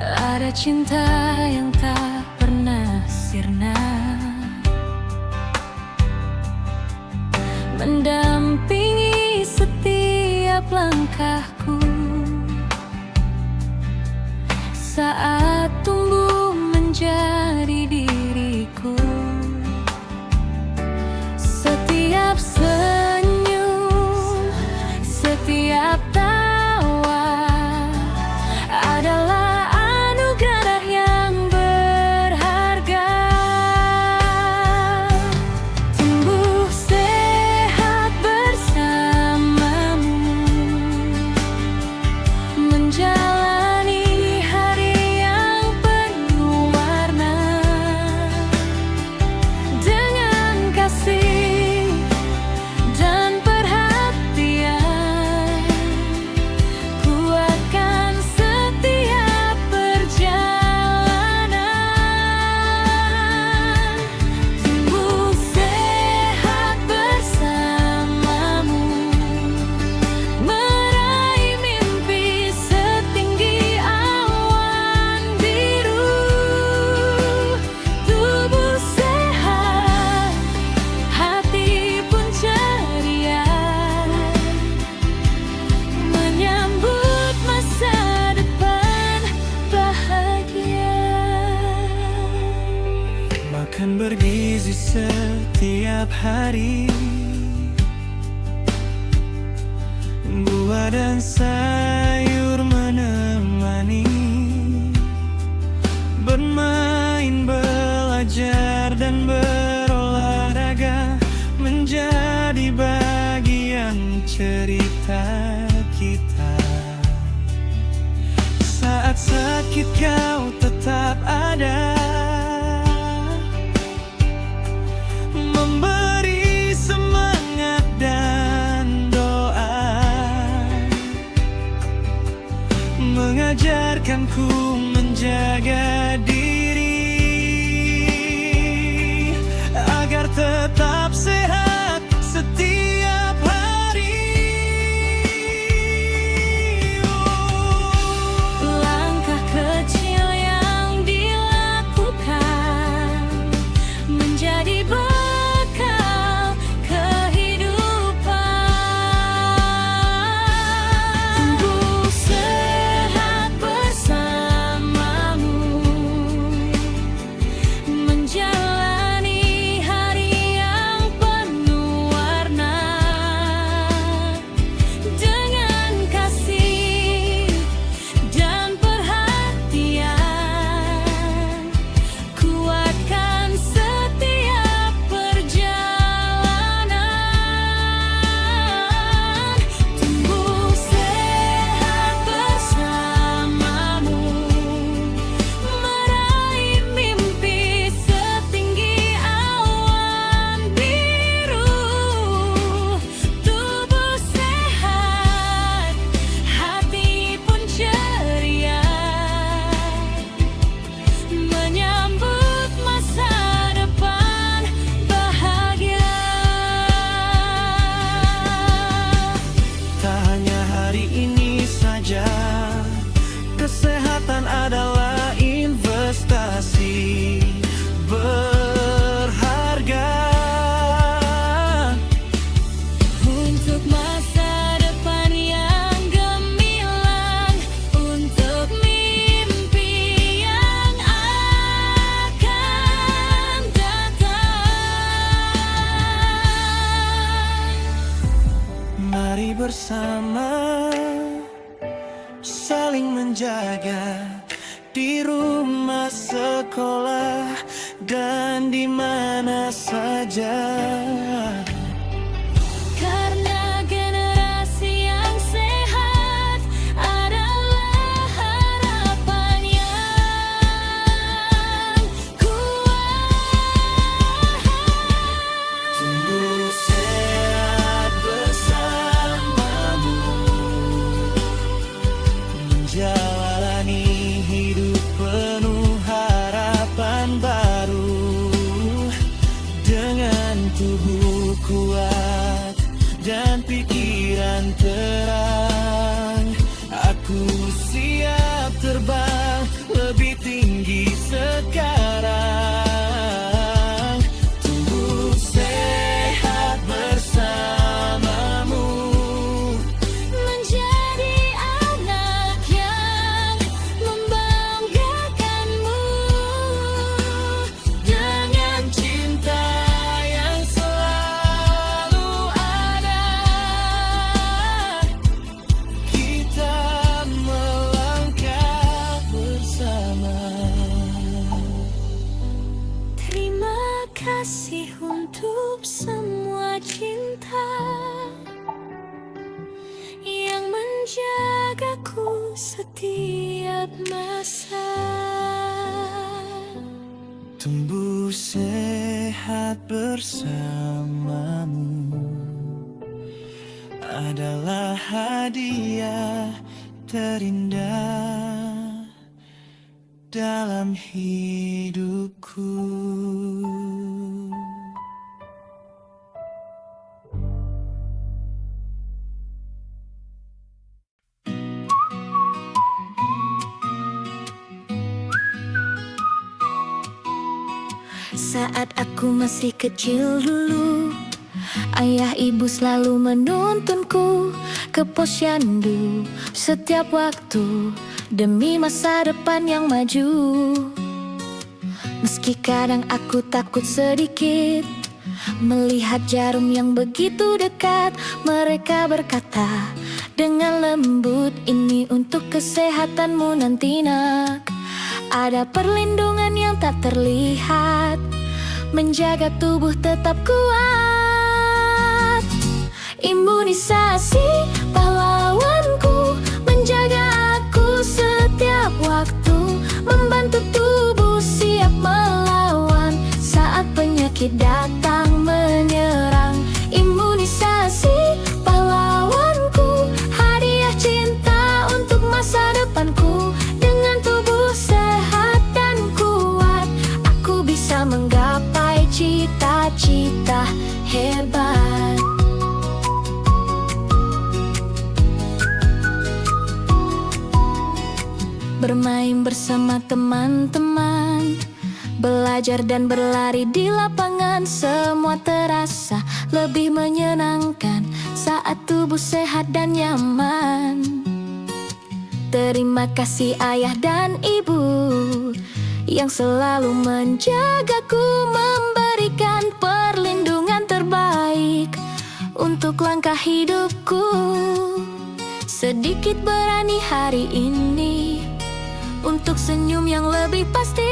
ada cinta yang tak pernah sirna, mendampingi setiap langkahku saat tumbuh menjadi diriku. Setiap senyum, setiap tawa adalah anugerah yang berharga. Tumbuh sehat bersamamu, menjalani hari yang penuh warna. Dengan kasih dan perhatian, kuatkan setiap perjalanan. Tumbuh sehat bersamamu, meraih mimpi setinggi awan biru. Tubuh sehat, hati pun ceria, menyambut masa depan bahagia. Makan bergizi setiap hari, buah dan sayur menemani, bermain, belajar dan berolahraga menjadi bagian cerita kita. Saat sakit kau tetap ada, memberi semangat dan doa, mengajarkanku menjaga diri agar tetap sehat setiap hari. Langkah kecil yang bersama, saling menjaga di rumah, sekolah, dan di mana saja. Karena generasi yang sehat adalah harapan yang kuat. Tumbuh sehat bersamamu, menjalani hidup penuh harapan baru. Dengan tubuh kuat dan pikiran terang, aku siap terbang lebih tinggi sekarang. Tumbuh sehat bersamamu, Menjadi anak yang membanggakanmu. dengan cinta yang selalu ada, kita melangkah bersama. Terima kasih untuk semua cinta yang menjagaku setiap masa. Tumbuh sehat bersamamu adalah hadiah terindah dalam hidupku. Saat aku masih kecil dulu, ayah ibu selalu menuntunku ke posyandu setiap waktu demi masa depan yang maju. Meski kadang aku takut sedikit melihat jarum yang begitu dekat, mereka berkata dengan lembut, ini untuk kesehatanmu nanti nak. Ada perlindungan yang tak terlihat, menjaga tubuh tetap kuat. Imunisasi pahlawanku, menjaga aku setiap waktu, membantu tubuh siap melawan saat penyakit datang menyerang. Imunisasi pahlawanku, hadiah cinta untuk masa depanku. Dengan tubuh sehat dan kuat, aku bisa menggapai cita-cita hebat. Bermain bersama teman-teman, belajar dan berlari di lapangan, semua terasa lebih menyenangkan saat tubuh sehat dan nyaman. Terima kasih ayah dan ibu yang selalu menjagaku, memberikan perlindungan terbaik untuk langkah hidupku. Sedikit berani hari ini untuk senyum yang lebih pasti.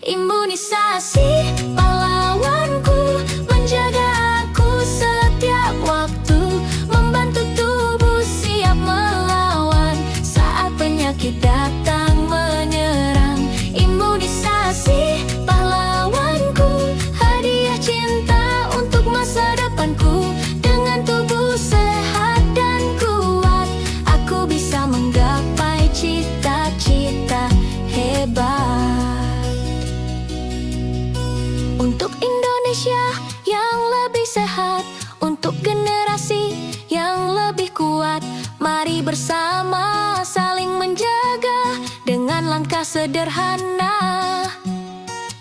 Imunisasi pahlawanku, menjaga aku setiap waktu, membantu tubuh siap melawan saat penyakit datang menyerang. Imunisasi pahlawanku, hadiah cinta untuk masa depanku. Dengan tubuh sehat dan kuat, aku bisa menggapai cita-cita hebat. Untuk Indonesia yang lebih sehat, untuk generasi yang lebih kuat, mari bersama saling menjaga dengan langkah sederhana.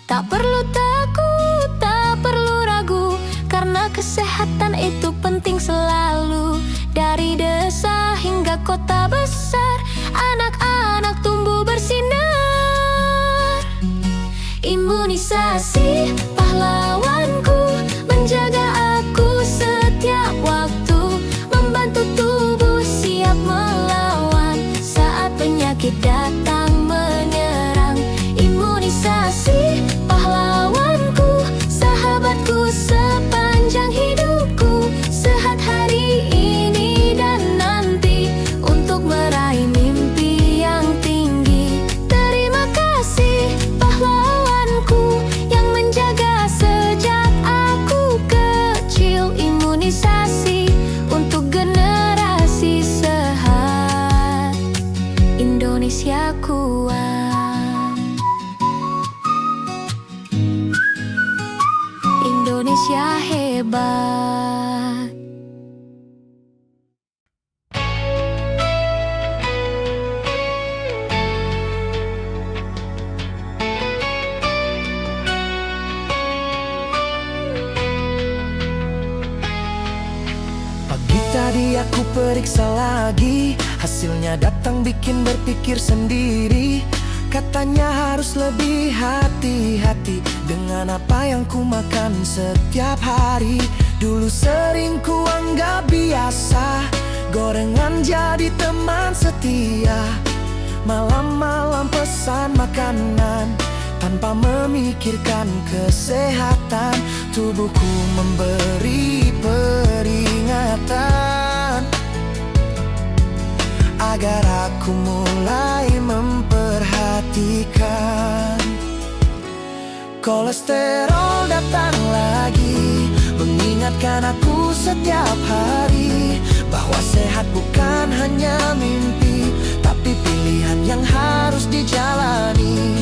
Tak perlu takut, tak perlu ragu, karena kesehatan itu penting selalu. Dari desa hingga kota besar, anak-anak tumbuh bersinar. Imunisasi pahlawanku, menjaga aku setiap waktu, kita hebat. Pagi tadi aku periksa lagi, hasilnya datang bikin berpikir sendiri. Katanya harus lebih hati-hati dengan apa yang ku makan setiap hari. Dulu sering ku anggap biasa, gorengan jadi teman setia. Malam-malam pesan makanan tanpa memikirkan kesehatan. Tubuhku memberi peringatan agar aku mulai memperhatikan. Kolesterol datang lagi, mengingatkan aku setiap hari bahwa sehat bukan hanya mimpi, tapi pilihan yang harus dijalani.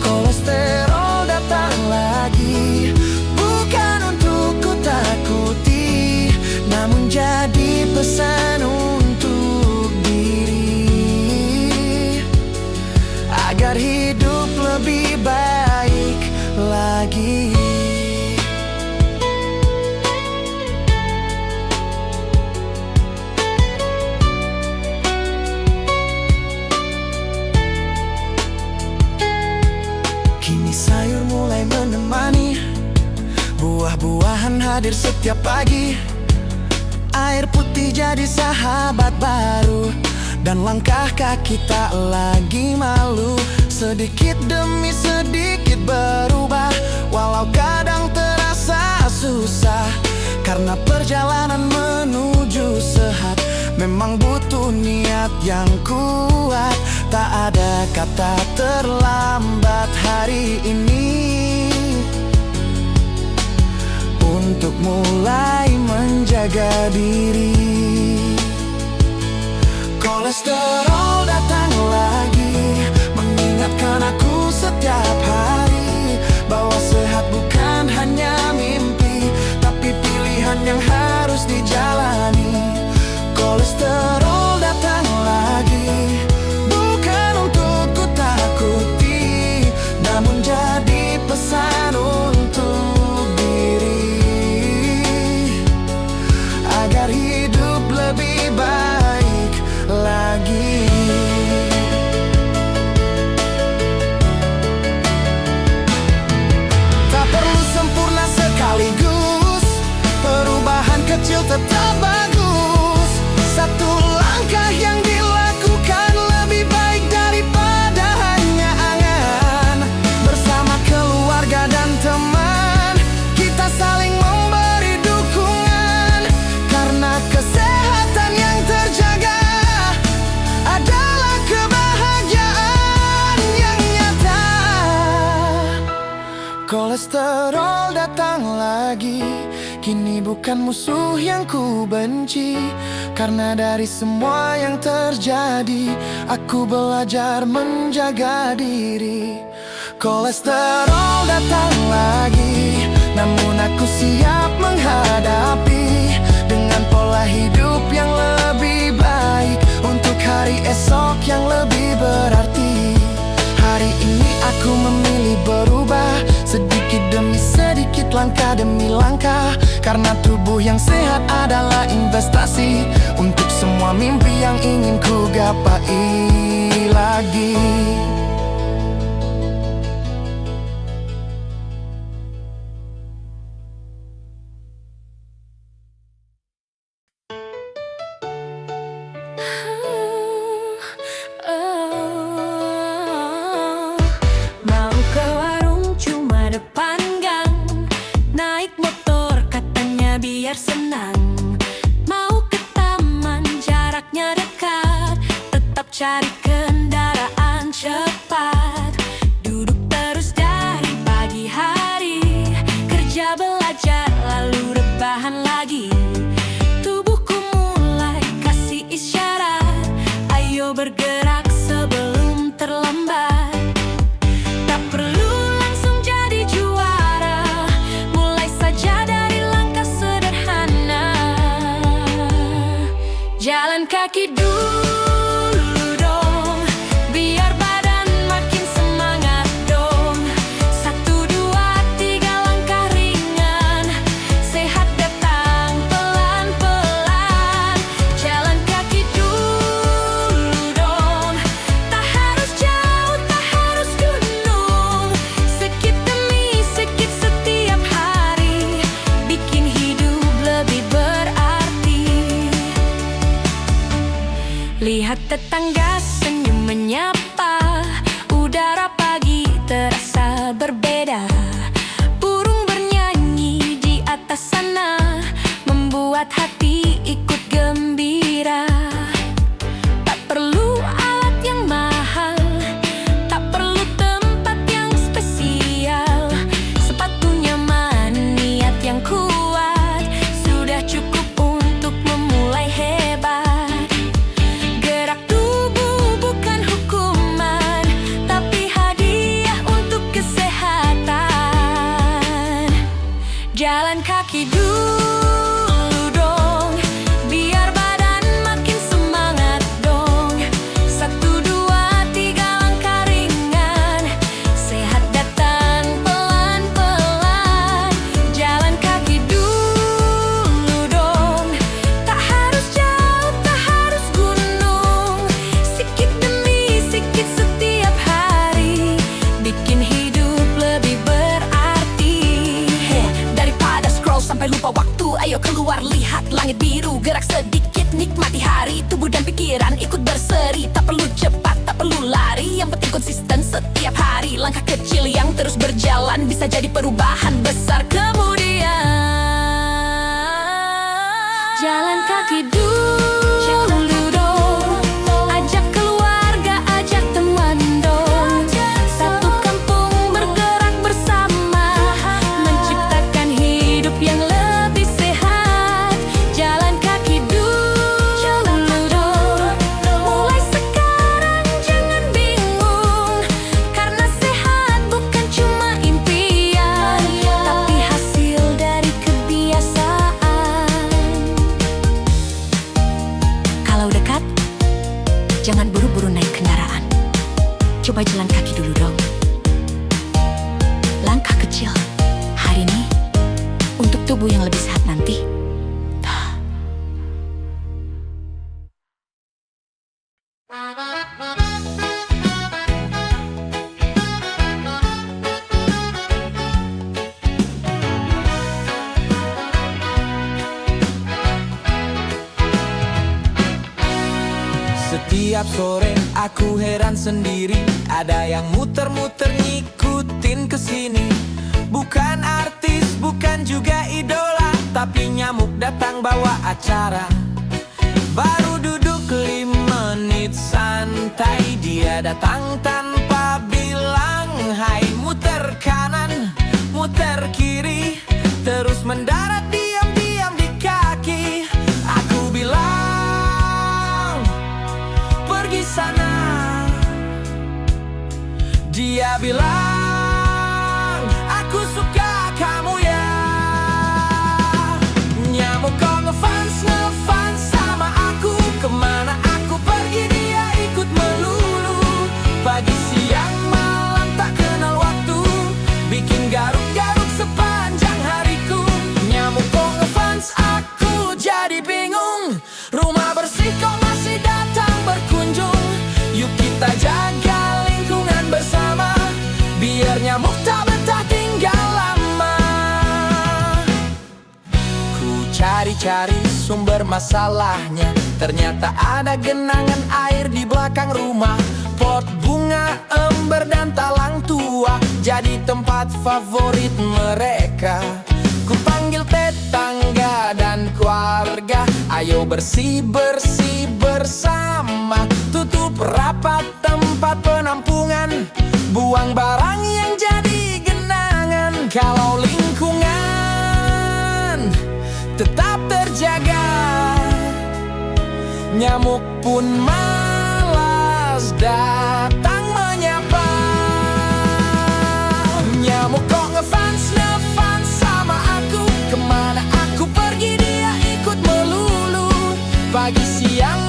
Kolesterol datang lagi, bukan untuk ku takuti, namun jadi pesan untuk diri agar hidup lebih baik lagi. Kini sayur mulai menemani, buah-buahan hadir setiap pagi. Air putih jadi sahabat baru, dan langkah kaki tak lagi malu. Sedikit demi sedikit berubah, walau kadang terasa susah. Karena perjalanan menuju sehat memang butuh niat yang kuat. Tak ada kata terlambat hari ini untuk mulai menjaga diri. Kolesterol datang lagi, mengingatkan aku setiap hari bahwa sehat bukan hanya mimpi, tapi pilihan yang harus dijalani. Kolesterol datang lagi, bukan untuk ku takuti, namun jadi pesan untuk diri agar hidup lebih baik lagi. Tak perlu sempurna sekaligus, perubahan kecil tetap bagus. Satu langkah yang dilakukan lebih baik daripada hanya angan. Bersama keluarga dan teman, kita saling memberi dukungan, karena kesehatan yang terjaga adalah kebahagiaan yang nyata. Kolesterol datang lagi, kini bukan musuh yang ku benci, karena dari semua yang terjadi aku belajar menjaga diri. Kolesterol datang lagi, namun aku siap menghadapi dengan pola hidup yang lebih baik untuk hari esok yang lebih berarti. Hari ini aku memilih berubah, sedikit demi sedikit, langkah demi langkah, karena tubuh yang sehat adalah investasi untuk semua mimpi yang ingin ku gapai lagi. Mau ke warung cuma depan gang, naik motor katanya biar senang. Mau ke taman jaraknya dekat, tetap cari kendaraan cepat. Duduk terus dari pagi hari, kerja belajar lalu rebahan lagi. Tubuhku mulai kasih isyarat, ayo bergerak sebelum terlambat. Tak perlu langsung jadi juara, mulai saja dari Jalan kaki dulu dong, biar badan makin semangat dong. 1, 2, 3 langkah ringan, sehat datang pelan-pelan. Jalan kaki dulu dong, tak harus jauh, tak harus gunung. Sedikit demi sedikit setiap hari, bikin hidup lebih berarti. Lihat tetangga senyum menyapa, udara pagi terasa berbeda. Burung bernyanyi di atas sana, membuat hati ikut gembira. Tak perlu alat yang mahal, tak perlu tempat yang spesial. Sepatu nyaman, niat yang kuat, sudah cukup untuk memulai hebat. Gerak tubuh bukan hukuman, tapi hadiah untuk kesehatan. Jalan kaki dulu dong, biar badan makin semangat dong. 1, 2, 3 langkah ringan, sehat datang pelan-pelan. Jalan kaki dulu dong, tak harus jauh, tak harus gunung. Sedikit demi sedikit setiap hari, bikin hidup lebih berarti. Daripada scroll sampai lupa waktu, ayo keluar lihat langit biru. Gerak sedikit, nikmati hari, tubuh dan pikiran ikut berseri. Tak perlu cepat, tak perlu lari, yang penting konsisten setiap hari. Langkah kecil yang terus berjalan bisa jadi perubahan besar kemudian. Jalan kaki dulu dong, ajak keluarga, ajak teman dong. Satu kampung bergerak bersama, menciptakan hidup yang lebih sehat. Jalan kaki dulu dong, mulai sekarang jangan bingung. Karena sehat bukan cuma impian, tapi hasil dari kebiasaan. Kalau dekat, jangan buru-buru naik kendaraan. Coba jalan kaki dulu dong. Langkah kecil hari ini untuk tubuh yang lebih sehat nanti. Setiap sore aku heran sendiri, ada yang muter-muter ngikutin kesini. Bukan artis, bukan juga idola, tapi nyamuk datang bawa acara. Baru duduk 5 menit santai, dia datang tanpa bilang hai. Muter kanan, muter kiri, terus mendarat diam-diam di kaki. Aku bilang pergi sana, dia bilang aku suka kamu ya. Nyamuk kok ngefans sama aku, kemana aku pergi dia ikut melulu. Pagi siang malam tak kenal waktu, bikin garuk-garuk sepanjang hariku. Nyamuk kok ngefans aku jadi bingung, rumah bersih kok masih datang berkunjung. Yuk kita jaga lingkungan bersama, biar nyamuk tak betah tinggal lama. Ku cari-cari sumber masalahnya, ternyata ada genangan air di belakang rumah. Pot bunga, ember dan talang tua jadi tempat favorit mereka. Ku panggil tetangga dan keluarga, ayo bersih-bersih bersama. Tutup rapat tempat penampungan, buang barang yang jadi genangan. Kalau lingkungan tetap terjaga, nyamuk pun malas datang menyapa. Nyamuk kok ngefans sama aku, kemana aku pergi dia ikut melulu. Pagi siang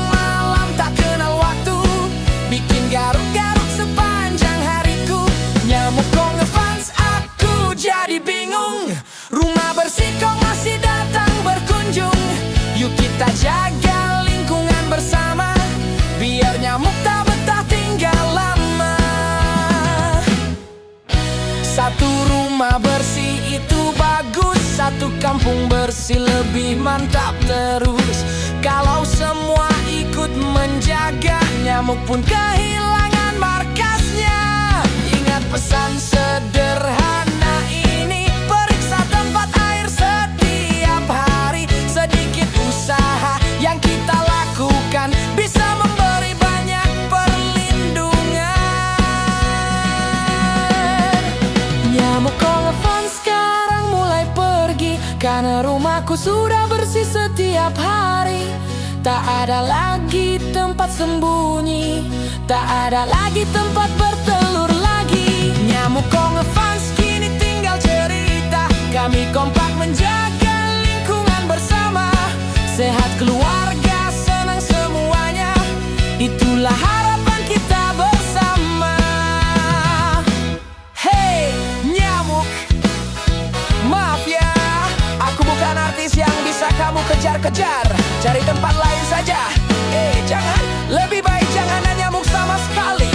kampung bersih lebih mantap terus. Kalau semua ikut menjaga, nyamuk pun kehilangan markasnya. Ingat pesan sederhana ini, periksa tempat air setiap hari. Sedikit usaha yang kita lakukan bisa memberi banyak perlindungan. Nyamuk kolefon sekarang mulai pergi, karena rumahku sudah bersih setiap hari. Tak ada lagi tempat sembunyi, tak ada lagi tempat bertelur lagi. Nyamuk kongefans kini tinggal cerita, kami kompak menjaga lingkungan bersama. Sehat keluarga, senang semuanya, itulah harapan kita bersama. Hey nyamuk, maaf ya, aku bukan artis yang bisa kamu kejar-kejar. Cari tempat lain saja. Jangan, lebih baik jangan ada nyamuk sama sekali.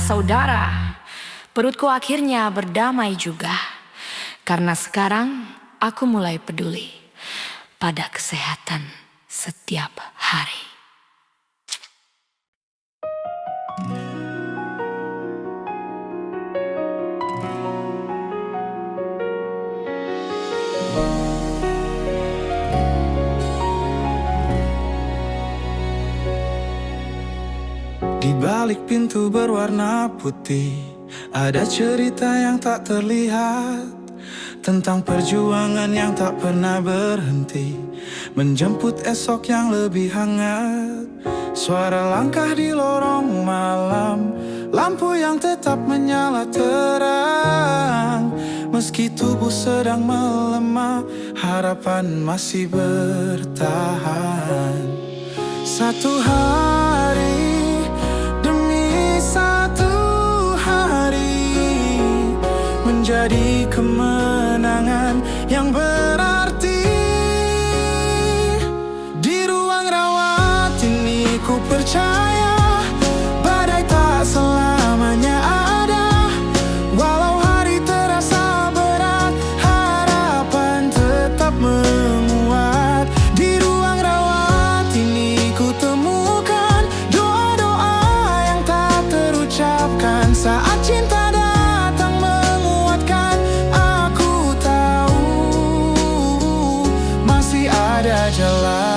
saudara, perutku akhirnya berdamai juga. Karena sekarang aku mulai peduli pada kesehatan setiap hari. Di balik pintu berwarna putih ada cerita yang tak terlihat, tentang perjuangan yang tak pernah berhenti, menjemput esok yang lebih hangat. Suara langkah di lorong malam, lampu yang tetap menyala terang. Meski tubuh sedang melemah, harapan masih bertahan. Satu hari demi satu hari menjadi kemenangan yang berarti. Di ruang rawat ini ku percaya badai tak selamanya ada. Walau hari terasa berat, harapan tetap menguat. Di ruang rawat ini ku temukan doa-doa yang tak terucapkan. Saat cinta datang menguatkan, aku tahu masih ada jalan.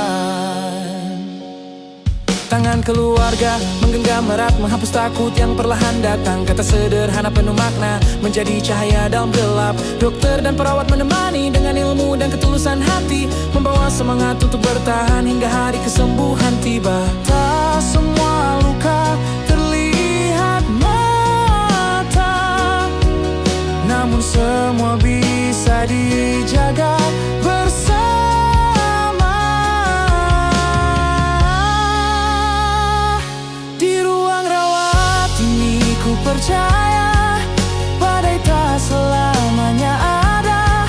Tangan keluarga menggenggam erat, menghapus takut yang perlahan datang. Kata sederhana penuh makna menjadi cahaya dalam gelap. Dokter dan perawat menemani dengan ilmu dan ketulusan hati, membawa semangat untuk bertahan hingga hari kesembuhan tiba. Tak semua luka terlihat mata, namun semua bisa dijaga bersama. Di ruang rawat ini ku percaya badai tak selamanya ada.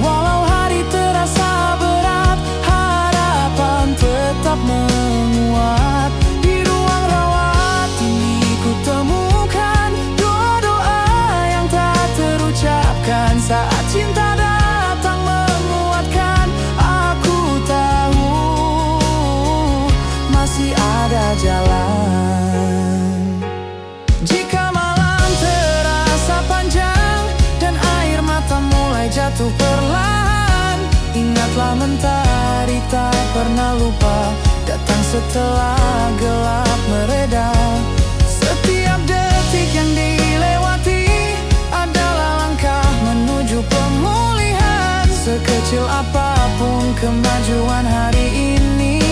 Walau hari terasa berat, harapan tetap menguat. Di ruang rawat ini ku temukan doa-doa yang tak terucapkan. Saat cinta datang menguatkan, aku tahu masih ada jalan. Jika malam terasa panjang dan air mata mulai jatuh perlahan, ingatlah mentari tak pernah lupa datang setelah gelap mereda. Setiap detik yang dilewati adalah langkah menuju pemulihan. Sekecil apapun kemajuan hari ini,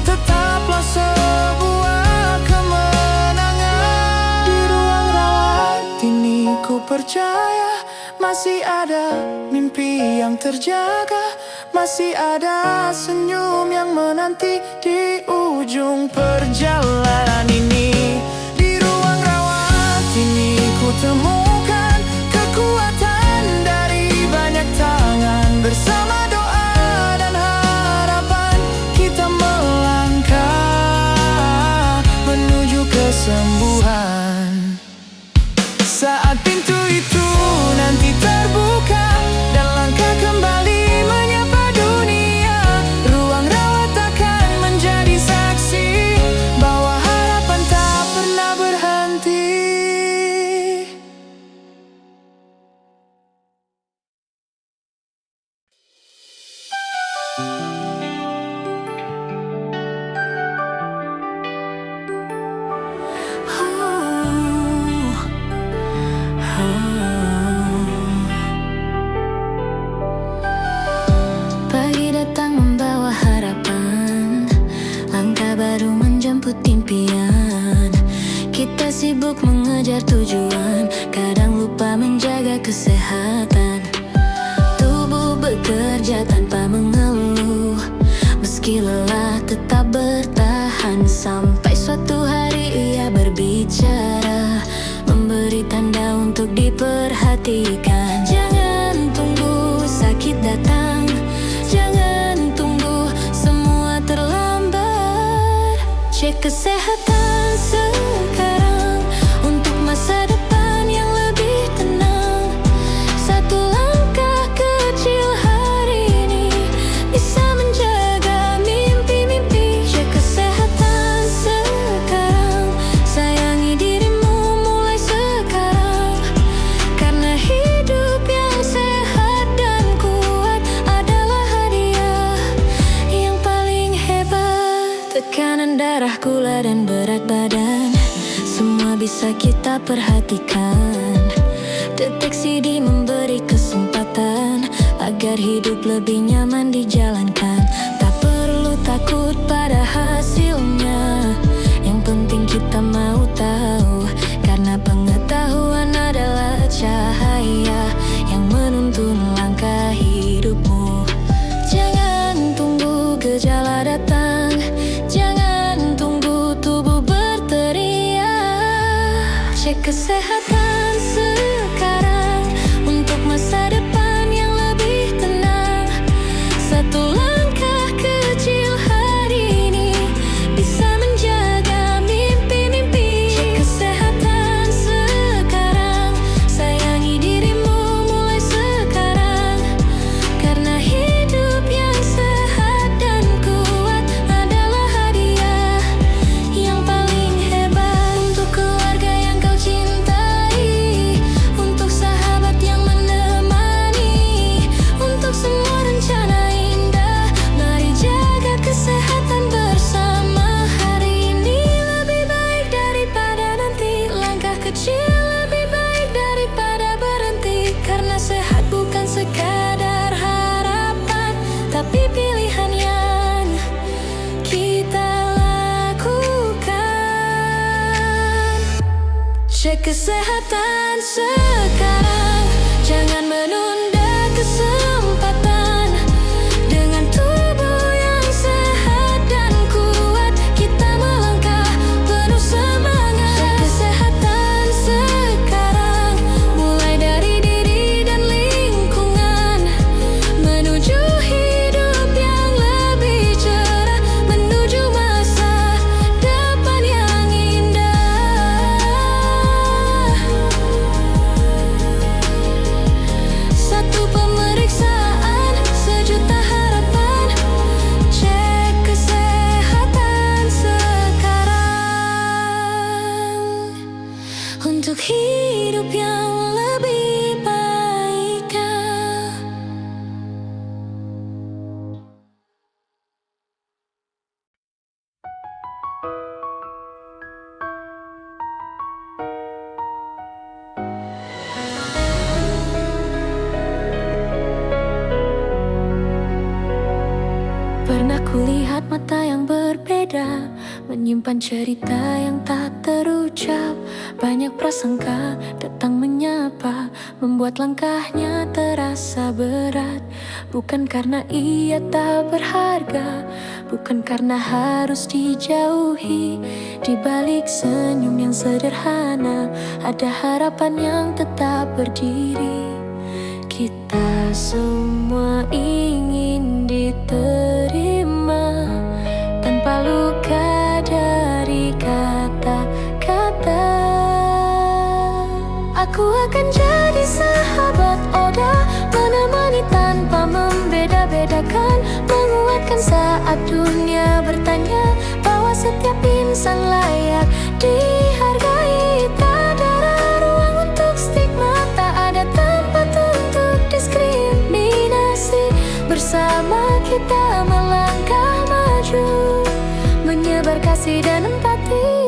tetaplah sebuah kemenangan. Di ruang rawat ini ku percaya masih ada mimpi yang terjaga, masih ada senyum yang menanti di ujung perjalanan ini. Di ruang rawat ini ku temukan kekuatan dari banyak tangan. Bersama doa dan harapan kita melangkah menuju kesembuhan. Saat pintu itu nanti terbuka dan langkah kembali menyapa dunia, ruang rawat akan menjadi saksi bahwa harapan tak pernah berhenti. Pagi datang membawa harapan, langkah baru menjemput impian. Kita sibuk mengejar tujuan, kadang lupa menjaga kesehatan. Tubuh bekerja tanpa mengeluh, meski lelah tetap bertahan. Sampai suatu hari ia berbicara, memberi tanda untuk diperhatikan. Jangan tunggu sakit datang, jangan tunggu semua terlambat. Cek kesehatan sekarang untuk Tekanan darah, gula dan berat badan, semua bisa kita perhatikan. Deteksi di memberi kesempatan agar hidup lebih nyaman dijalankan. Tak perlu takut pada hasilnya, yang penting kita mau tahu. Karena pengetahuan adalah cahaya yang menuntun langkah hidupmu. Jangan tunggu gejala datang, jangan tunggu tubuh berteriak. Cek kesehatan sekarang untuk masa depan yang lebih tenang. Satu langkah kecil hari ini bisa menjaga mimpi-mimpi. Cek kesehatan sekarang, sayangi dirimu mulai sekarang. Karena hidup yang sehat dan kuat adalah hadiah yang paling hebat. Untuk keluarga yang kau cintai, untuk sahabat yang menemani, untuk semua rencana indah, mari jaga kesehatan bersama. Hari ini lebih baik daripada nanti, langkah kecil lebih baik daripada berhenti. Karena sehat bukan sekadar harapan, tapi pilihan yang kita lakukan. Cek kesehatan sekarang, jangan menunda kesempatan. Dengan tubuh yang sehat dan kuat, kita melangkah penuh semangat. Cek kesehatan sekarang, mulai dari diri dan lingkungan, menuju hidup yang lebih cerah, menuju masa depan yang indah. Satu pemeriksaan, sejuta harapan. Cek kesehatan sekarang untuk hidup yang lebih baik. Pernah kulihat mata yang berbeda, menyimpan cerita yang tak terucap. Banyak prasangka datang menyapa, membuat langkahnya terasa berat. Bukan karena ia tak berharga, bukan karena harus dijauhi. Di balik senyum yang sederhana, ada harapan yang tetap berdiri. Kita semua ingin diterima tanpa luka dari kata-kata. Aku akan jadi sahabat Oda, menemani tanpa membeda-bedakan, menguatkan saat dunia bertanya bahwa setiap insan layak dihargai. Tak ada ruang untuk stigma, tak ada tempat untuk diskriminasi. Bersama kita melangkah maju, menyebar kasih dan empati.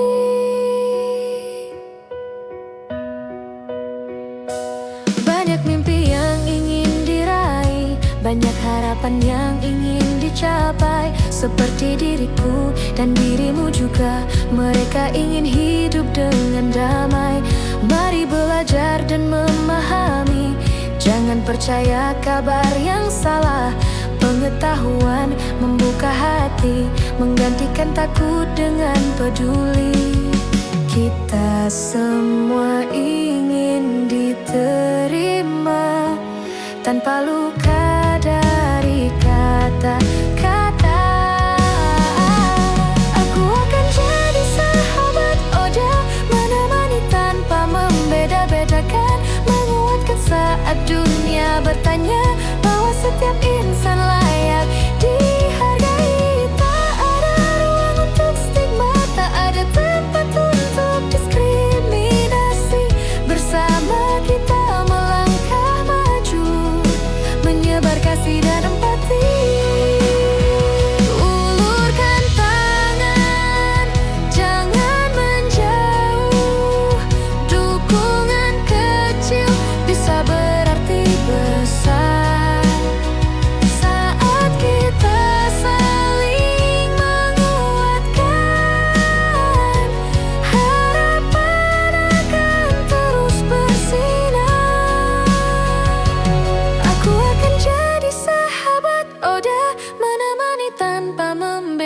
Banyak mimpi yang ingin diraih, banyak harapan yang ingin dicapai. Seperti diriku dan dirimu juga, mereka ingin hidup dengan damai. Mari belajar dan memahami, jangan percaya kabar yang salah. Pengetahuan membuka hati, menggantikan takut dengan peduli. Kita semua ingin diterima tanpa luka dari kata-kata. Aku akan jadi sahabat Oda, menemani tanpa membeda-bedakan, menguatkan saat dunia bertanya bahwa setiap insan layak dihargai. Tak ada ruang untuk stigma, tak ada tempat untuk diskriminasi. Bersama kita melangkah maju, menyebar kasih dan empati.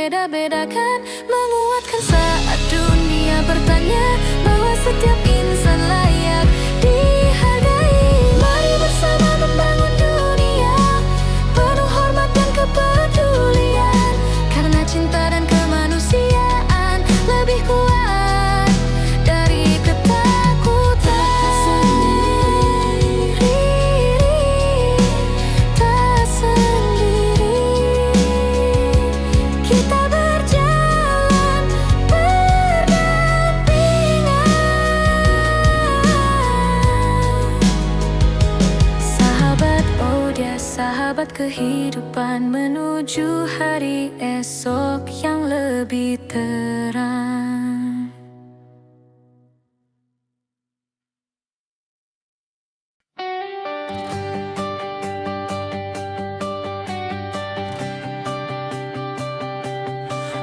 berbeda-bedakan, menguatkan saat dunia bertanya bahwa setiap insan layak dihargai. Mari bersama membangun dunia penuh hormat dan kepedulian, karena cinta dan kemanusiaan lebih kuat dari ketakutan. Tak sendiri, kita berjalan berdampingan. Sahabat Odia, sahabat kehidupan, menuju hari esok yang lebih terang.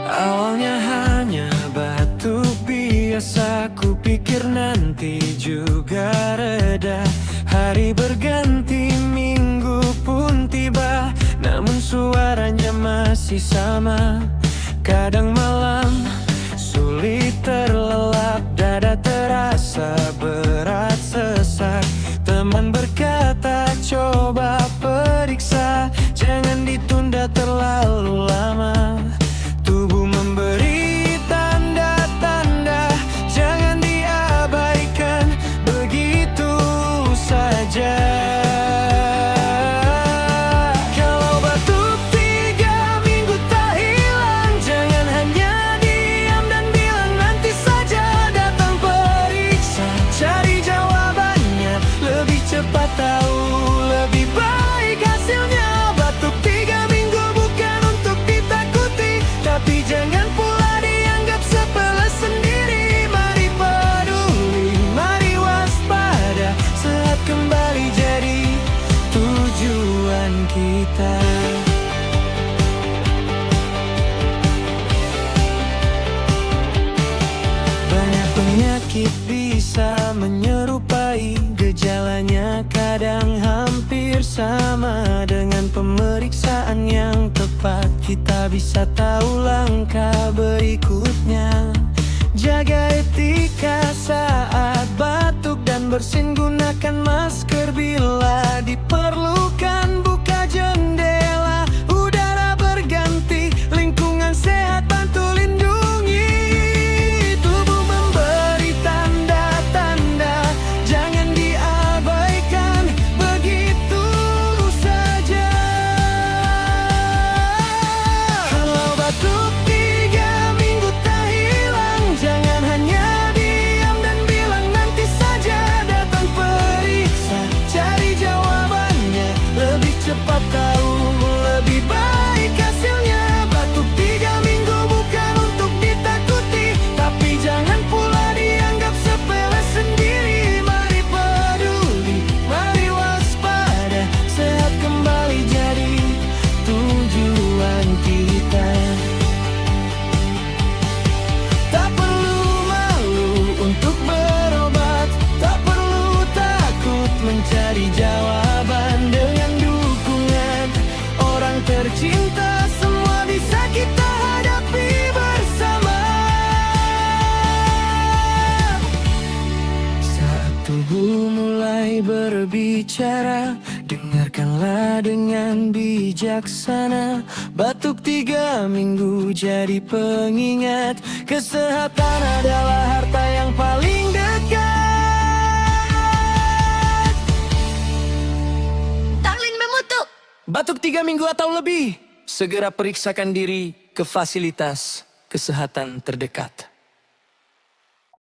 Awalnya hanya batu biasa, kupikir nanti juga reda. Hari berganti, minggu pun tiba, namun suaranya masih sama. Kadang malam sulit terlelap, dada terasa berat sesak. Teman berkata coba periksa, jangan ditunda terlalu lama. Tubuh memberi tanda-tanda, jangan diabaikan begitu saja. Kalau batuk 3 minggu tak hilang, jangan hanya diam dan bilang nanti saja. Datang periksa, cari jawabannya, lebih cepat tahu lebih baik hasilnya. Batuk 3 minggu bukan untuk ditakuti, tapi jangan pula dianggap sepele sendiri. Mari peduli, mari waspada, sehat kembali jadi tujuan kita. Banyak penyakit bisa menyerupai, gejalanya kadang hampir sama. Dengan pemeriksaan yang tepat, kita bisa tahu langkah berikutnya. Jaga etika saat batuk dan bersin, gunakan masker bila diperlukan. Buka jendela, udara berganti, lingkungan sehat bantu lindungi. Tubuh memberi tanda-tanda, jangan diabaikan begitu saja. Kalau batuk 3 minggu tak hilang, jangan hanya diam dan bilang nanti saja. Datang periksa, cari jawabannya, lebih cepat tahu lebih baik hasilnya. Batuk 3 minggu bukan untuk ditakuti, tapi jangan pula dianggap sepele sendiri. Mari peduli, mari waspada, sehat kembali jadi tujuan kita. Tak perlu malu untuk berobat, tak perlu takut mencari jawaban. Dengan dukungan orang tercinta, semua bisa kita hadapi bersama. Saat tubuh mulai berbicara, dengarkanlah dengan bijaksana. Batuk 3 minggu jadi pengingat, kesehatan adalah harta yang paling dekat. Taklin memutuk. Batuk 3 minggu atau lebih, segera periksakan diri ke fasilitas kesehatan terdekat.